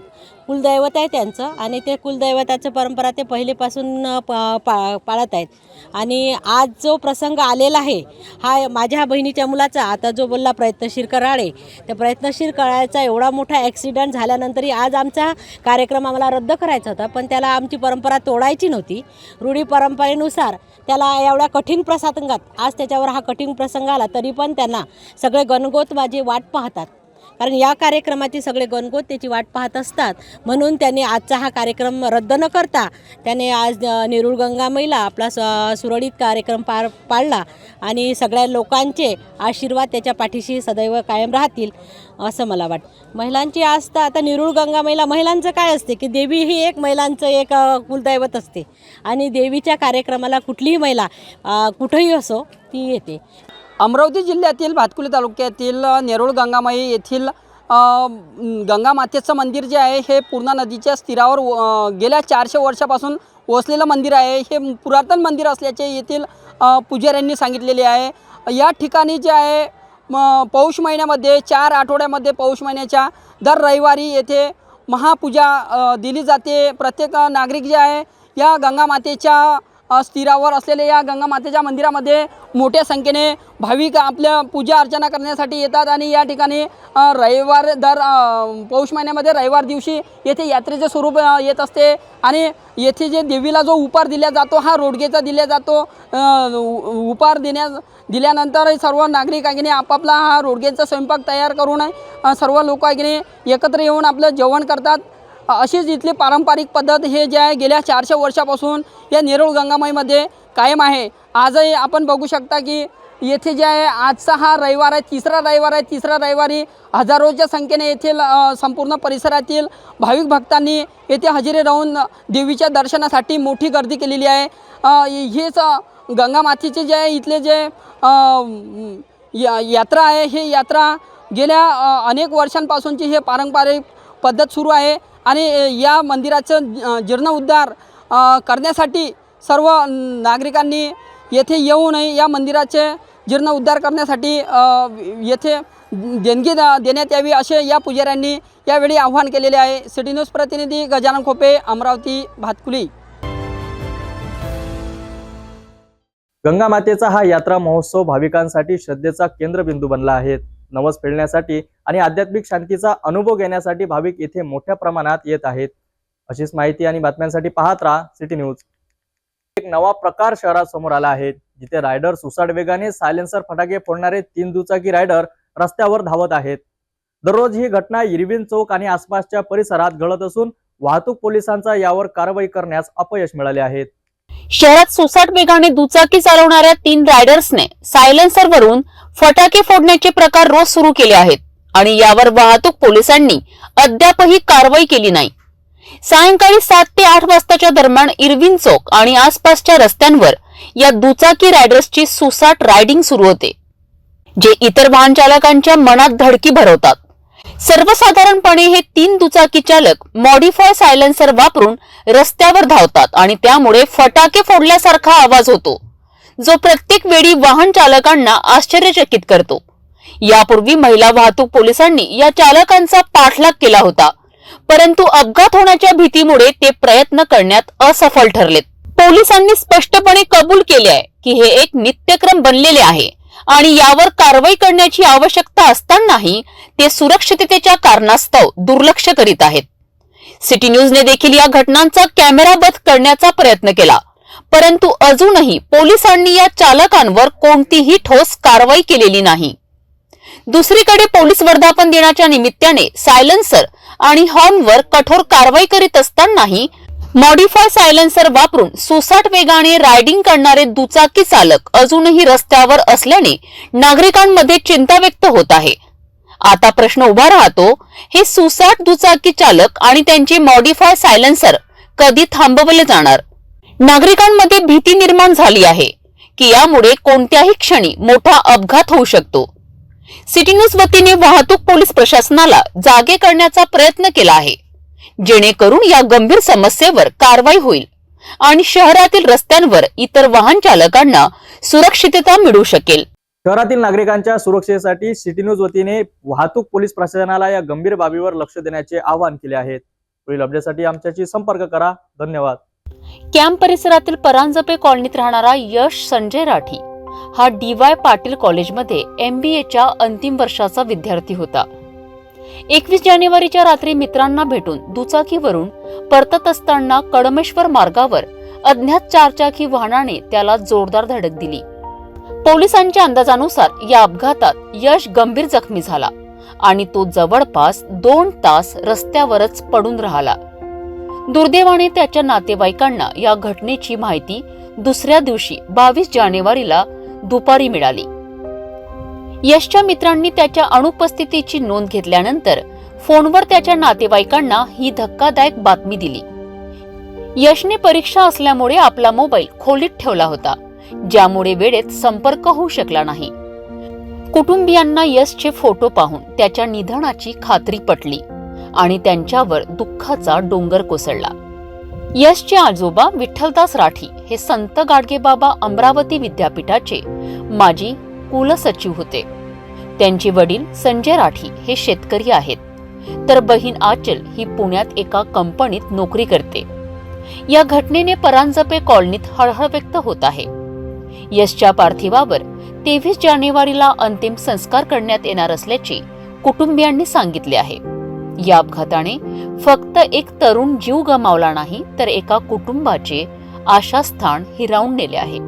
कुलदैवत आहे त्यांचं, आणि ते कुलदैवताचं परंपरा ते पहिलेपासून पाळत आहेत. आणि आज जो प्रसंग आलेला आहे हा माझ्या बहिणीच्या मुलाचा, आता जो बोलला प्रयत्नशील कराळे, त्या प्रयत्नशील कराळ्याचा एवढा मोठा ॲक्सिडेंट झाल्यानंतरही आज आमचा कार्यक्रम आम्हाला रद्द करायचा होता. पण त्याला आमची परंपरा तोडायची नव्हती. रूढी परंपरेनुसार त्याला एवढ्या कठीण प्रसंगात आज त्याच्यावर हा कठीण प्रसंग आला, तरी पण त्यांना सगळे गणगोत माझी वाट पाहतात. कारण या कार्यक्रमाची सगळे गणगोत त्याची वाट पाहत असतात. म्हणून त्याने आजचा हा कार्यक्रम रद्द न करता त्याने आज निरुळ गंगामाईला आपला सुरळीत कार्यक्रम पाळला. आणि सगळ्या लोकांचे आशीर्वाद त्याच्या पाठीशी सदैव कायम राहतील असं मला वाटतं. महिलांची आस्था, आता निरुळ गंगामाईला महिलांचं काय असते की देवी ही एक महिलांचं एक कुलदैवत असते. आणि देवीच्या कार्यक्रमाला कुठलीही महिला कुठंही असो ती येते. अमरावती जिल्ह्यातील भातकुली तालुक्यातील नेरुळ गंगामाई येथील गंगामातेचं मंदिर जे आहे हे पूर्णा नदीच्या स्थिरावर गेल्या 400 वर्षापासून वसलेलं मंदिर आहे. हे पुरातन मंदिर असल्याचे येथील पुजाऱ्यांनी सांगितलेले आहे. या ठिकाणी जे आहे पौष महिन्यामध्ये 4 आठवड्यामध्ये पौष महिन्याच्या दर रविवारी येथे महापूजा दिली जाते. प्रत्येक नागरिक जे आहे या गंगा मातेच्या स्थिरावर असलेल्या या गंगा मातेच्या मंदिरामध्ये मोठ्या संख्येने भाविक आपल्या पूजा अर्चना करण्यासाठी येतात आणि या ठिकाणी रविवार दर पौष महिन्यामध्ये रविवार दिवशी येथे यात्रेचे स्वरूप येत असते आणि येथे जे देवीला जो उपार दिला जातो हा रोडगेचा दिला जातो. उपार दिल्यानंतर सर्व नागरिक आहे की नाही आपापला हा रोडगेचा स्वयंपाक तयार करून सर्व लोक आहे की नाही एकत्र येऊन आपलं जेवण करतात. अशीच इथली पारंपरिक पद्धत हे जे आहे गेल्या 400 वर्षापासून या नेरूळ गंगामाईमध्ये कायम आहे. आजही आपण बघू शकता की येथे जे आहे आजचा हा रविवार आहे, तिसरा रविवारी हजारोच्या संख्येने येथील संपूर्ण परिसरातील भाविक भक्तांनी येथे हजेरी राहून देवीच्या दर्शनासाठी मोठी गर्दी केलेली आहे. हेच गंगा मातेचे जे आहे इथले जे यात्रा आहे ही यात्रा गेल्या अनेक वर्षांपासूनची हे पारंपरिक पद्धत सुरू आहे आणि या मंदिराचं जीर्णोद्धार करण्यासाठी सर्व नागरिकांनी येथे येऊ नये. या मंदिराचे जीर्णोद्धार करण्यासाठी येथे देणगी देण्यात यावी असे या पुजाऱ्यांनी यावेळी आवाहन केलेले आहे. सिटी न्यूज प्रतिनिधी गजानन खोपे, अमरावती, भातकुली. गंगा मातेचा हा यात्रा महोत्सव भाविकांसाठी श्रद्धेचा केंद्रबिंदू बनला आहे. नवस फेडण्यासाठी आणि आध्यात्मिक शांतीचा अनुभव घेण्यासाठी भाविक येथे मोठ्या प्रमाणात येत आहेत. अशीच माहिती आणि बातम्यांसाठी पाहत राहा सिटी न्यूज. एक नवा प्रकार शहरात समोर आला आहे, जिथे रायडर सुसाट वेगाने सायलेन्सर फटाके फोडणारे 3 दुचाकी रायडर रस्त्यावर धावत आहेत. दररोज ही घटना इरविन चौक आणि आसपासच्या परिसरात घडत असून वाहतूक पोलिसांचा यावर कारवाई करण्यास अपयश मिळाले आहे. शहरात सुसाट वेगाने दुचाकी चालवणाऱ्या 3 रायडर्सने सायलेन्सर वरून फटाके फोडण्याचे प्रकार रोज सुरू केले आहेत आणि यावर वाहतूक पोलिसांनी अद्यापही कारवाई केली नाही. सायंकाळी 7 ते 8 वाजताच्या दरम्यान इरविन चौक आणि आसपासच्या रस्त्यांवर या दुचाकी रायडर्सची सुसाट रायडिंग सुरू होते, जे इतर वाहन चालकांच्या मनात धडकी भरवतात. सर्वसाधारणपणे हे 3 दुचाकी चालक मॉडिफाय सायलेन्सर वापरून रस्त्यावर धावतात आणि त्यामुळे फटाके फोडल्यासारखा आवाज होतो, जो प्रत्येक वेळी वाहन चालकांना आश्चर्यचकित करतो. यापूर्वी महिला वाहतूक पोलिसांनी या चालकांचा पाठलाग केला होता, परंतु अपघात होण्याच्या भीतीमुळे ते प्रयत्न करण्यात असफल ठरलेत. पोलिसांनी स्पष्टपणे कबूल केले आहे की हे एक नित्यक्रम बनलेले आहे आणि यावर कारवाई करण्याची आवश्यकता असतानाही ते सुरक्षिततेच्या कारणास्तव दुर्लक्ष करीत आहेत. सिटी न्यूजने देखील या घटनांचा कॅमेराबंद करण्याचा प्रयत्न केला, परंतु अजूनही पोलिसांनी या चालकांवर कोणतीही ठोस कारवाई केलेली नाही. दुसरीकडे पोलीस वर्धापन दिनाच्या निमित्ताने सायलेन्सर आणि हॉर्नवर कठोर कारवाई करीत असतानाही मॉडिफाय सायलेन्सर वापरून सुसाट वेगाने रायडिंग करणारे दुचाकी चालक अजूनही रस्त्यावर असल्याने नागरिकांमध्ये चिंता व्यक्त होत आहे. आता प्रश्न उभा राहतो, हे सुसाट दुचाकी चालक आणि त्यांचे मॉडिफाय सायलेन्सर कधी थांबवले जाणार? नागरिकांमध्ये भीती निर्माण झाली आहे की यामुळे कोणत्याही क्षणी मोठा अपघात होऊ शकतो. सिटी न्यूज वतीने वाहतूक पोलीस प्रशासनाला जागे करण्याचा प्रयत्न केला आहे, जेणेकरून या गंभीर समस्येवर कारवाई होईल आणि शहरातील रस्त्यांवर इतर वाहन चालकांना सुरक्षितता मिळू शकेल. शहरातील नागरिकांच्या सुरक्षेसाठी सिटी न्यूज वतीने वाहतूक पोलीस प्रशासनाला या गंभीर बाबीवर लक्ष देण्याचे आवाहन केले आहे. पुढील अपडेटसाठी आमच्याशी संपर्क करा. धन्यवाद. कॅम्प परिसरातील परांजपे कॉलनीत राहणारा यश संजय राठी हा DY पाटील कॉलेजमध्ये MBAच्या अंतिम वर्षाचा विद्यार्थी होता. 21 जानेवारीच्या रात्री मित्रांना भेटून दुचाकीवरून परतत असताना कडमेश्वर मार्गावर अज्ञात 4 चाकी वाहनाने त्याला जोरदार धडक दिली. पोलिसांच्या अंदाजानुसार या अपघातात यश गंभीर जखमी झाला आणि तो जवळपास 2 तास रस्त्यावरच पडून राहिला. दुर्दैवाने त्याच्या नातेवाईकांना या घटनेची माहिती दुसऱ्या दिवशी 22 जानेवारीला दुपारी मिळाली. यशच्या मित्रांनी त्याच्या अनुपस्थितीची नोंद घेतल्यानंतर फोनवर त्याच्या नातेवाईकांना ही धक्कादायक बातमी दिली. यशने परीक्षा असल्यामुळे आपला मोबाईल खोलीत ठेवला होता, ज्यामुळे वेळेत संपर्क होऊ शकला नाही. कुटुंबियांना यशचे फोटो पाहून त्याच्या निधनाची खात्री पटली आणि त्यांच्यावर दुःखाचा डोंगर कोसळला. यशचे आजोबा विठ्ठलदास राठी हे संत गाडगेबाबा अमरावती विद्यापीठाचे माजी कुलसचिव होते. त्यांचे वडील संजय राठी हे शेतकरी आहेत, तर बहीण आचल ही पुण्यात एका कंपनीत नोकरी करते. या घटनेने परांजपे कॉलनीत हळहळ व्यक्त होत आहे. यशच्या पार्थिवावर 23 जानेवारीला अंतिम संस्कार करण्यात येणार असल्याचे कुटुंबियांनी सांगितले आहे. या अपघाताने फक्त एक तरुण जीव गमावला नाही, तर एका कुटुंबाचे आशास्थान हिरावून नेले आहे.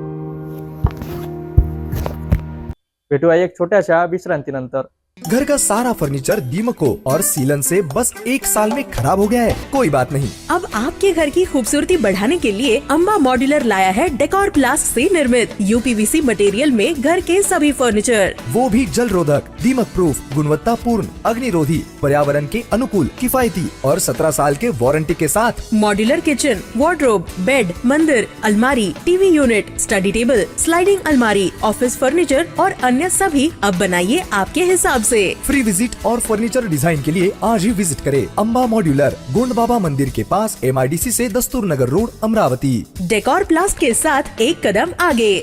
भेटूया एक छोट्याशा विश्रांतीनंतर. घर का सारा फर्नीचर दीमको और सीलन से बस 1 साल में खराब हो गया है. कोई बात नहीं, अब आपके घर की खूबसूरती बढ़ाने के लिए अम्बा मॉड्यूलर लाया है डेकोर प्लास्ट से निर्मित यूपीवीसी मटेरियल में घर के सभी फर्नीचर, वो भी जल रोधक, दीमक प्रूफ, गुणवत्तापूर्ण, अग्निरोधी, पर्यावरण के अनुकूल, किफायती और 17 साल के वारंटी के साथ. मॉड्यूलर किचन, वार्डरोब, बेड, मंदिर, अलमारी, TV unit, study table, sliding अलमारी, ऑफिस फर्नीचर और अन्य सभी अब बनाइए आपके हिसाब से. फ्री विजिट और फर्नीचर डिजाइन के लिए आज ही विजिट करें अम्बा मॉड्यूलर, गोंड बाबा मंदिर के पास, MIDC से दस्तूर नगर रोड, अमरावती. डेकोर प्लास्ट के साथ एक कदम आगे.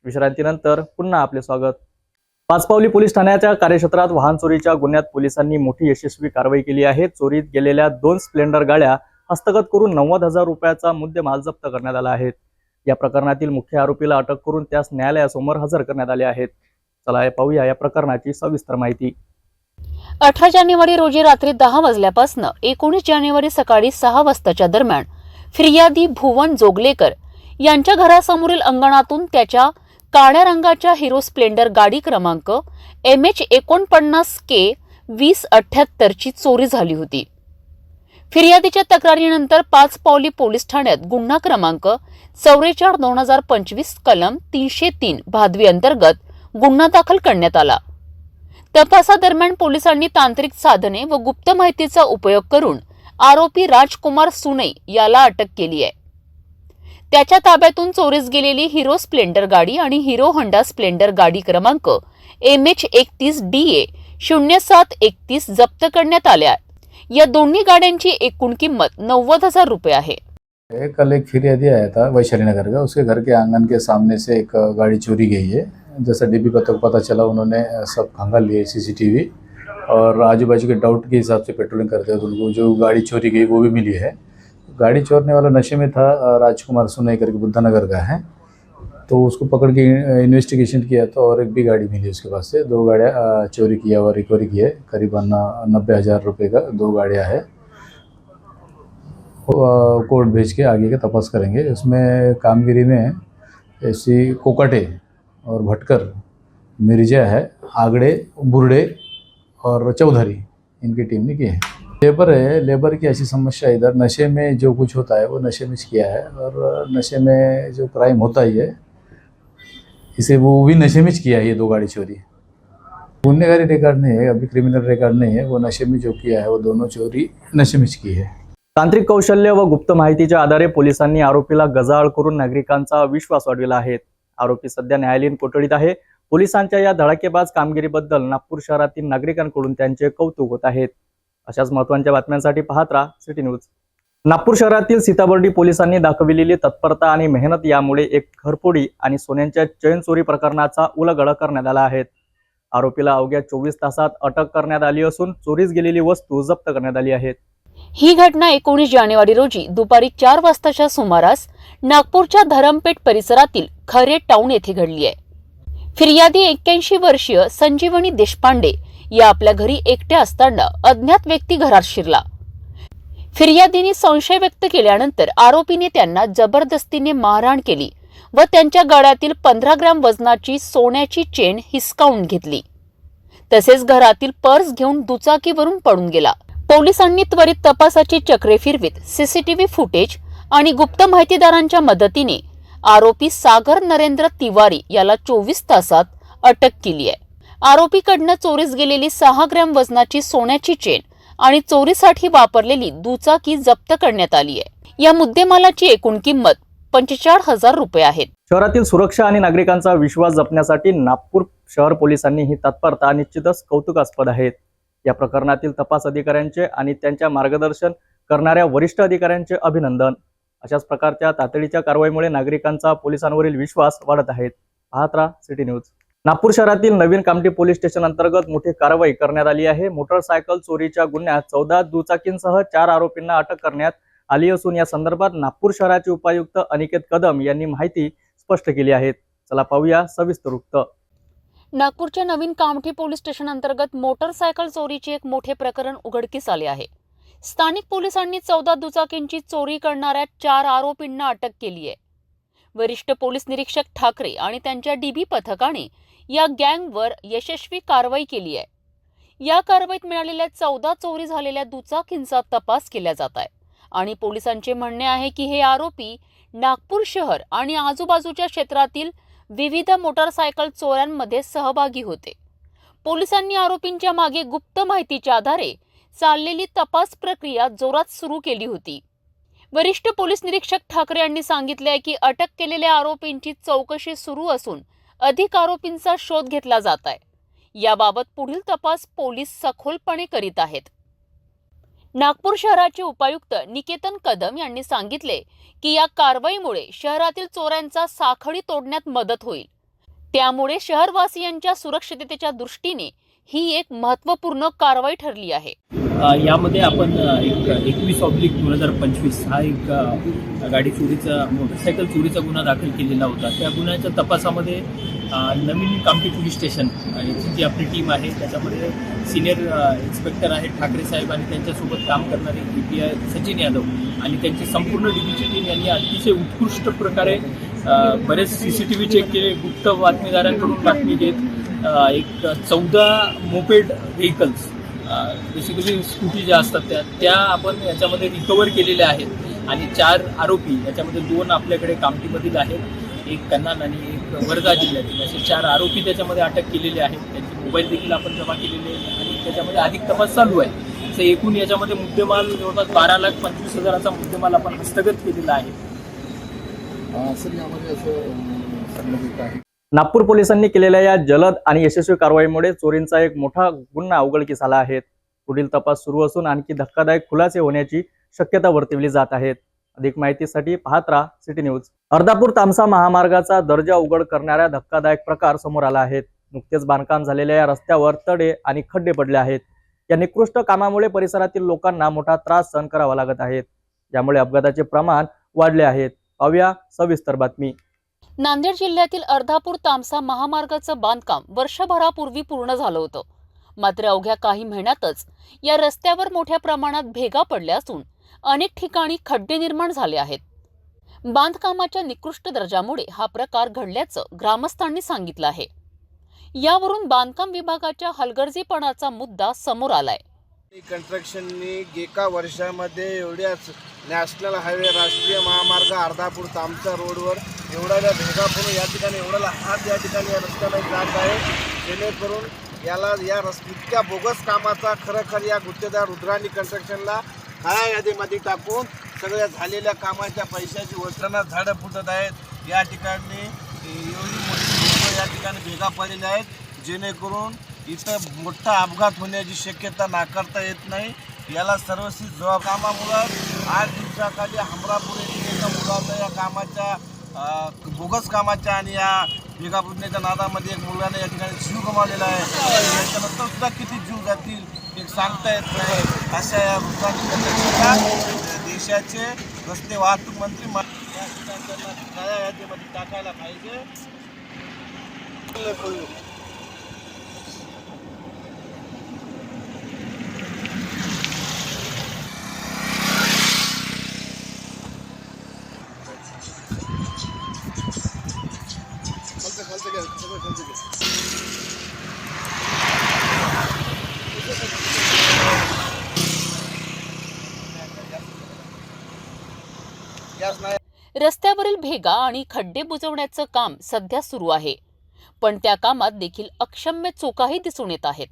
विश्रांतीनंतर पुन्हा आपले स्वागत. पाचपावली पोलीस ठाण्याच्या कार्यक्षेत्रात वाहन चोरीच्या गुन्ह्यात पोलिसांनी मोठी यशस्वी कारवाई केली आहे. चोरीत गेलेल्या 2 स्प्लेंडर गाड्या हस्तगत करून 90,000 रुपयाचा मुद्देमाल जप्त करण्यात आला आहे. या प्रकरणातील मुख्य आरोपीला अटक करून त्यास न्यायालयासमोर हजर करण्यात आले आहेत. चला पाहूया या प्रकरणाची सविस्तर माहिती. 18 जानेवारी रोजी रात्री 10 वाजल्यापासून 19 जानेवारी सकाळी 6 वाजताच्या दरम्यान फिर्यादी भुवन जोगलेकर यांच्या घरासमोरील अंगणातून त्याच्या काळ्या रंगाच्या हिरो स्प्लेंडर गाडी क्रमांक MH49K 2078 ची चोरी झाली होती. फिर्यादीच्या तक्रारीनंतर पाचपावली पोलीस ठाण्यात गुन्हा क्रमांक 44/2025 कलम 303 भादवी अंतर्गत गुन्हा दाखल करण्यात आला. तपासादरम्यान पोलिसांनी तांत्रिक साधने व गुप्त माहितीचा उपयोग करून आरोपी राजकुमार सुनई याला अटक केली आहे. त्याच्या ताब्यातून चोरीस गेलेली हिरो स्प्लेंडर गाडी आणि हिरो होंडा स्प्लेंडर गाडी क्रमांक MH31DA 0731 जप्त करण्यात आल्या. या दोन्ही गाड्यांची एकूण किंमत 90,000 रुपये आहे. कल एक फिरियादी आया था वैशाली नगर का, उसके घर के आंगन के सामने से एक गाड़ी चोरी गई है. जैसा डीपी को पता चला, उन्होंने सब खंगाल लिए CCTV और आजू बाजू के डाउट के हिसाब से पेट्रोलिंग करते हुए उनको जो गाड़ी चोरी गई वो भी मिली है. गाड़ी चोरने वाला नशे में था, राजकुमार सुनई करके बुद्धानगर का है. तो उसको पकड़ के इन्वेस्टिगेशन किया तो और एक भी गाड़ी मिली उसके पास से. 2 गाड़ियाँ चोरी किया और रिकवरी की है. करीबन 90,000 रुपये का 2 गाड़ियाँ है. कोर्ट भेज के आगे का तपास करेंगे. उसमें कामगिरी में ऐसी कोकाटे और भटकर, मिर्जा है, आगड़े, बुरडे और चौधरी, इनकी टीम ने की है. लेबर है, लेबर की ऐसी समस्या इधर नशे में जो कुछ होता है वो नशे में किया है और नशे में जो क्राइम होता ही है इसे वो भी नशे में किया है. ये 2 गाड़ी चोरी गुन्हेगारी रिकॉर्ड नहीं है, अभी क्रिमिनल रिकॉर्ड नहीं है. वो नशे में जो किया है वो दोनों चोरी नशे में की है. तांत्रिक कौशल्य व गुप्त माहितीच्या आधारे पोलिसांनी आरोपीला गजाआड करून नागरिकांचा विश्वास वाढविला आहे. आरोपी सध्या न्यायालयीन कोठडीत आहे. पोलिसांच्या या धडाकेबाज कामगिरीबद्दल नागपूर शहरातील नागरिकांकडून त्यांचे कौतुक होत आहेत. अशाच महत्त्वाच्या बातम्यांसाठी पाहत राहा सिटी न्यूज. नागपूर शहरातील सीताबर्डी पोलिसांनी दाखविलेली तत्परता आणि मेहनत यामुळे एक घरफोडी आणि सोन्यांच्या चैन चोरी प्रकरणाचा उलगडा करण्यात आला आहे. आरोपीला अवघ्या 24 तासात अटक करण्यात आली असून चोरीस गेलेली वस्तू जप्त करण्यात आली आहे. ही घटना 19 जानेवारी रोजी दुपारी 4 वाजताच्या सुमारास नागपूरच्या धरमपेठ परिसरातील खरे टाउन येथे घडली आहे. फिर्यादी 81 वर्षीय संजीवनी देशपांडे या आपल्या घरी एकट्या असताना अज्ञात व्यक्ती घरात शिरला. फिर्यादीने संशय व्यक्त केल्यानंतर आरोपीने त्यांना जबरदस्तीने मारहाण केली व त्यांच्या गळ्यातील 15 ग्रॅम वजनाची सोन्याची चेन हिसकावून घेतली. तसेच घरातील पर्स घेऊन दुचाकीवरून पळून गेला. पोलिसांनी त्वरित तपासाची चक्रे फिरवीत CCTV फुटेज आणि गुप्त माहितीदारांच्या मदतीने आरोपी सागर नरेंद्र तिवारी याला 24 तासात अटक केली आहे. आरोपीकडनं चोरीस गेलेली 6 ग्रॅम वजनाची सोन्याची चेन आणि चोरीसाठी वापरलेली दुचाकी जप्त करण्यात आली आहे. या मुद्देमालाची एकूण किंमत 45,000 रुपये आहेत. शहरातील सुरक्षा आणि नागरिकांचा विश्वास जपण्यासाठी नागपूर शहर पोलिसांनी ही तत्परता निश्चितच कौतुकास्पद आहे. या प्रकरणातील तपास अधिकाऱ्यांचे आणि त्यांच्या मार्गदर्शन करणाऱ्या वरिष्ठ अधिकाऱ्यांचे अभिनंदन. अशाच प्रकारच्या तातडीच्या कारवाईमुळे नागरिकांचा पोलिसांवरील विश्वास वाढत आहे. पाहत राहा सिटी न्यूज. नागपूर शहरातील नवीन कामठी पोलीस स्टेशन अंतर्गत मोठी कारवाई करण्यात आली आहे. मोटरसायकल चोरीच्या गुन्ह्यात 14 दुचाकींसह 4 आरोपींना अटक करण्यात आली असून या संदर्भात नागपूर शहराचे उपायुक्त अनिकेत कदम यांनी माहिती स्पष्ट केली आहे. चला पाहूया सविस्तर वृत्त. नागपूरच्या नवीन कामठी पोलीस स्टेशन अंतर्गत मोटरसायकल चोरीचे एक मोठे प्रकरण उघडकीस आले आहे. स्थानिक पोलिसांनी 14 दुचाकींची चोरी करणाऱ्या 4 आरोपींना अटक केली आहे. वरिष्ठ पोलीस निरीक्षक ठाकरे आणि त्यांच्या डीबी पथकाने या गँगवर यशस्वी कारवाई केली आहे. या कारवाईत मिळालेल्या 14 चोरी झालेल्या दुचाकींचा तपास केला जात आहे आणि पोलिसांचे म्हणणे आहे की हे आरोपी नागपूर शहर आणि आजूबाजूच्या क्षेत्रातील विविध मोटरसायकल चोऱ्यांमध्ये सहभागी होते. पोलिसांनी आरोपींच्या मागे गुप्त माहितीच्या आधारे चाललेली तपास प्रक्रिया जोरात सुरू केली होती. वरिष्ठ पोलीस निरीक्षक ठाकरे यांनी सांगितले की अटक केलेल्या आरोपींची चौकशी सुरू असून अधिक आरोपींचा शोध घेतला जात आहे. याबाबत पुढील तपास पोलीस सखोलपणे करीत आहेत. नागपूर शहराचे उपायुक्त निकेतन कदम यांनी सांगितले की या कारवाईमुळे शहरातील चोऱ्यांचा साखळी तोडण्यात मदत होईल. त्यामुळे शहरवासियांच्या सुरक्षिततेच्या दृष्टीने ही एक महत्त्वपूर्ण कारवाई ठरली आहे. यामध्ये आपण एक 21/2025 हा एक गाडी चोरीचा मोटरसायकल चोरीचा गुन्हा दाखल केलेला होता. त्या गुन्ह्याच्या तपासामध्ये नवीन कामठी पोलीस स्टेशन याची जी आपली टीम आहे त्याच्यामध्ये सिनियर इन्स्पेक्टर आहेत ठाकरे साहेब आणि त्यांच्यासोबत काम करणारे API सचिन यादव आणि त्यांची संपूर्ण डीबीची टीम यांनी अतिशय उत्कृष्ट प्रकारे बरेच CCTV चेक केले. गुप्त बातमीदारांकडून बातमी घेत एक 14 मोपेड व्हेकल्स बेसिकली स्कूटी ज्या असतात त्या आपण याच्यामध्ये रिकवर केलेल्या आहेत आणि 4 आरोपी याच्यामध्ये 2 आपल्याकडे कामठीमधील आहेत, एक कन्नान आणि एक वर्धा जिल्ह्यातील असे 4 आरोपी त्याच्यामध्ये अटक केलेले आहेत. त्यांचे मोबाईल देखील आपण जमा केलेले आणि त्याच्यामध्ये अधिक तपास चालू आहे. तर एकूण याच्यामध्ये मुद्देमाल जवळपास 12,25,000चा मुद्देमाल आपण हस्तगत केलेला आहे. नागपूर पोलिसांनी केलेल्या या जलद आणि यशस्वी कारवाईमुळे चोरींचा एक मोठा गुन्हा उघडकीस आला आहे. पुढील तपास सुरू असून आणखी धक्कादायक खुलासे होण्याची शक्यता वर्तवली जात आहे. अधिक माहितीसाठी पाहत राहा सिटी न्यूज. अर्धापूर तामसा महामार्गाचा दर्जा उघड करणाऱ्या धक्कादायक प्रकार समोर आला आहे. नुकतेच बांधकाम झालेल्या या रस्त्यावर तडे आणि खड्डे पडले आहेत. या निकृष्ट कामामुळे परिसरातील लोकांना मोठा त्रास सहन करावा लागत आहे. यामुळे अपघाताचे प्रमाण वाढले आहेत. पाहूया सविस्तर बातमी. नांदेड जिल्ह्यातील अर्धापूर तामसा महामार्गाचं बांधकाम वर्षभरापूर्वी पूर्ण झालं होतं. मात्र अवघ्या काही महिन्यातच या रस्त्यावर मोठ्या प्रमाणात भेगा पडल्या असून अनेक ठिकाणी खड्डे निर्माण झाले आहेत. बांधकामाच्या निकृष्ट दर्जामुळे हा प्रकार घडल्याचं ग्रामस्थांनी सांगितलं आहे. यावरून बांधकाम विभागाच्या हलगर्जीपणाचा मुद्दा समोर आलाय. कंस्ट्रक्शननी एका वर्षामध्ये एवढ्याच नॅशनल हायवे राष्ट्रीय महामार्ग अर्धापूर तामसा रोडवर एवढ्या भेगा पडून या ठिकाणी एवढा हात या ठिकाणी या रस्त्याला जात आहे. जेणेकरून याला या इतक्या बोगस कामाचा खरोखर या गुत्तेदार रुद्राणी कंस्ट्रक्शनला काळ्या यादीमध्ये टाकून सगळ्या झालेल्या कामाच्या पैशाची वरतना झाडं फुटत आहेत. या ठिकाणी एवढी मोठी या ठिकाणी भेगा पडलेल्या आहेत जेणेकरून इथं मोठा अपघात होण्याची शक्यता नाकारता येत नाही. याला सर्वस्वी जबाब कामामुळं 8 दिवसाखाली हमरापूर येथील एका मुलाचा या कामाच्या बोगस कामाच्या आणि या भेगा फुटण्याच्या नादामध्ये एक मुलाने या ठिकाणी जीव गमावलेला आहे. याच्यानंतर सुद्धा किती जीव जातील एक सांगता येत नाही. अशा या वृत्तांच्या देशाचे रस्ते वाहतूक मंत्री या ठिकाणी काळ्या यादीमध्ये टाकायला पाहिजे. रस्त्यावरील भेगा आणि खड्डे बुजवण्याचं काम सध्या सुरू आहे. पण त्या कामात देखील अक्षम्य चुकाही दिसून येत आहेत.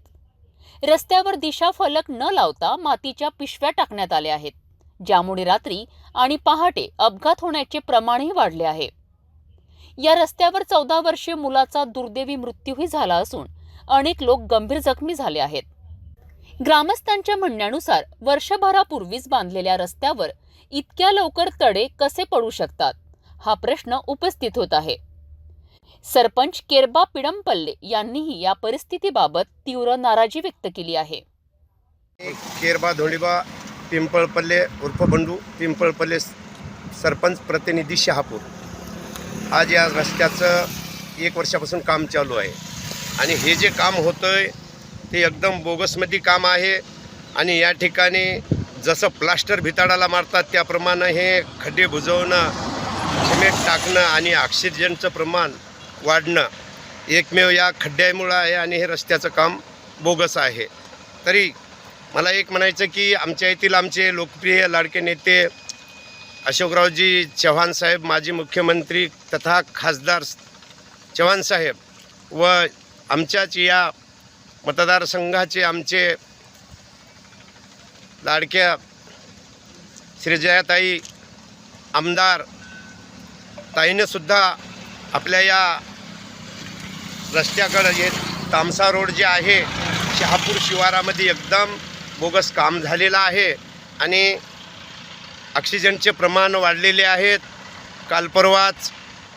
रस्त्यावर दिशाफलक न लावता मातीच्या पिशव्या टाकण्यात आल्या आहेत, ज्यामुळे रात्री आणि पहाटे अपघात होण्याचे प्रमाणही वाढले आहे. या रस्त्यावर 14 वर्षीय मुलाचा दुर्दैवी मृत्यूही झाला असून अनेक लोक गंभीर जखमी झाले आहेत. ग्रामस्थांच्या म्हणण्यानुसार वर्षभरापूर्वीच बांधलेल्या रस्त्यावर इतक्या लवकर तडे कसे पडू शकतात, हा प्रश्न उपस्थित होत आहे. सरपंच केरबा पिडमपल्ले यांनीही या परिस्थितीबाबत तीव्र नाराजी व्यक्त केली आहे. केरबा धोंडीबा पिंपळपल्ले उर्फ बंडू पिंपळपल्ले सरपंच प्रतिनिधी शहापूर. आज या रस्त्याचं 1 वर्षापासून काम चालू आहे आणि हे जे काम होतंय ते एकदम बोगसमध्ये काम आहे. आणि या ठिकाणी जसं प्लास्टर भिताडाला मारतात त्याप्रमाणे हे खड्डे बुजवणं, सिमेंट टाकणं आणि ऑक्सिजनचं प्रमाण वाढणं एकमेव या खड्ड्यामुळं आहे आणि हे रस्त्याचं काम बोगस आहे. तरी मला एक म्हणायचं की आमच्या येथील आमचे लोकप्रिय लाडके नेते अशोकरावजी चव्हाण साहेब, माजी मुख्यमंत्री तथा खासदार चव्हाण साहेब व आमच्याच या मतदारसंघाचे आमचे लाडक्या श्रीजयाताई आमदार ताईनेसुद्धा आपल्या या रस्त्याकडे जे तामसा रोड जे आहे शहापूर शिवारामध्ये एकदम बोगस काम झालेलं आहे आणि ऑक्सिजनचे प्रमाण वाढलेले आहेत. काल परवाच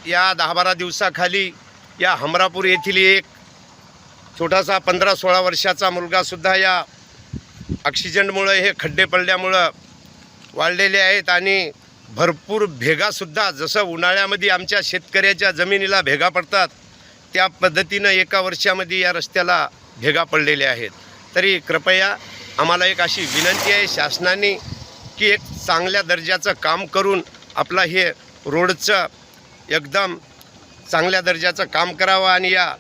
या 10-12 दिवसाखाली या हमरापूर येथील एक छोटासा 15-16 वर्षाचा मुलगासुद्धा या ऑक्सिजनमुळं हे खड्डे पडल्यामुळं वाढलेले आहेत. आणि भरपूर भेगासुद्धा जसं उन्हाळ्यामध्ये आमच्या शेतकऱ्याच्या जमिनीला भेगा पडतात त्या पद्धतीनं एका वर्षामध्ये या रस्त्याला भेगा पडलेल्या आहेत. तरी कृपया आम्हाला एक अशी विनंती आहे शासनाने की एक चांगल्या दर्जाचं काम करून आपला हे रोडचं एकदम चांगल्या दर्जाचं काम करावं आणि या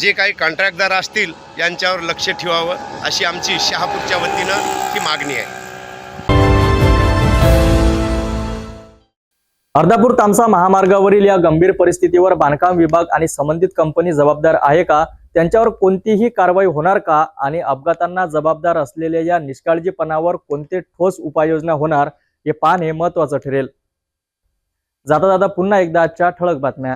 जे काही कॉन्ट्रॅक्टदार असतील यांच्यावर लक्ष ठेवावं अशी आमची शहापूरच्या वतीनं ही मागणी आहे. अर्धापूर तामसा महामार्गावरील या गंभीर परिस्थितीवर बांधकाम विभाग आणि संबंधित कंपनी जबाबदार आहे का? त्यांच्यावर कोणतीही कारवाई होणार का? आणि अपघातांना जबाबदार असलेल्या या निष्काळजीपणावर कोणते ठोस उपाययोजना होणार हे पाहणे महत्त्वाचं ठरेल. जाता जाता पुन्हा एकदा आजच्या ठळक बातम्या.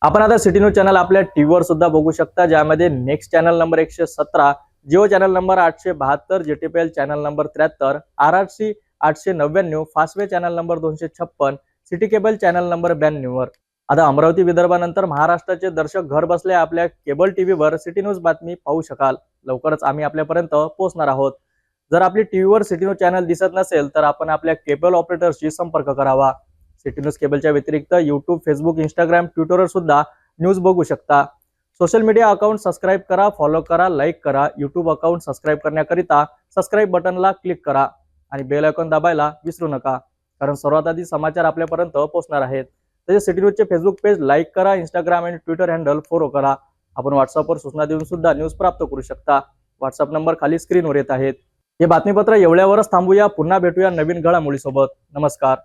आपण आता सिटी न्यूज चॅनल आपल्या टीव्हीवर सुद्धा बघू शकता, ज्यामध्ये next channel number 117, Jio channel number 872, GTPL channel number 73, RRC 899, Fastway channel number 256, city cable channel number 92 वर. आता अमरावती विदर्भानंतर महाराष्ट्राचे दर्शक घर बसल्या आपल्या केबल टीव्हीवर सिटी न्यूज बातमी पाहू शकाल. लवकरच आम्ही आपल्यापर्यंत पोहोचणार आहोत. जर आपली टीव्हीवर सिटी न्यूज चॅनल दिसत नसेल तर आपण आपल्या केबल ऑपरेटरशी संपर्क करावा. सिटी न्यूज केबलच्या व्यतिरिक्त यूट्यूब, फेसबुक, इंस्टाग्राम, ट्विटरवर सुद्धा न्यूज बघू शकता. सोशल मीडिया अकाउंट सबस्क्राईब करा, फॉलो करा, लाईक करा. यूट्यूब अकाउंट सबस्क्राईब करण्याकरिता सबस्क्राईब बटनला क्लिक करा आणि बेल आयकॉन दाबायला विसरू नका, कारण सर्वात आधी समाचार आपल्यापर्यंत पोहोचणार आहेत. तसेच सिटी न्यूजचे फेसबुक पेज लाईक करा, इंस्टाग्राम आणि ट्विटर हँडल फॉलो करा. आपण व्हॉट्सअपवर सूचना देऊन सुद्धा न्यूज प्राप्त करू शकता. व्हॉट्सअप नंबर खाली स्क्रीनवर येत आहेत. हे बातमीपत्र एवढ्यावरच थांबूया. पुन्हा भेटूया नवीन घडामोडीसोबत. नमस्कार.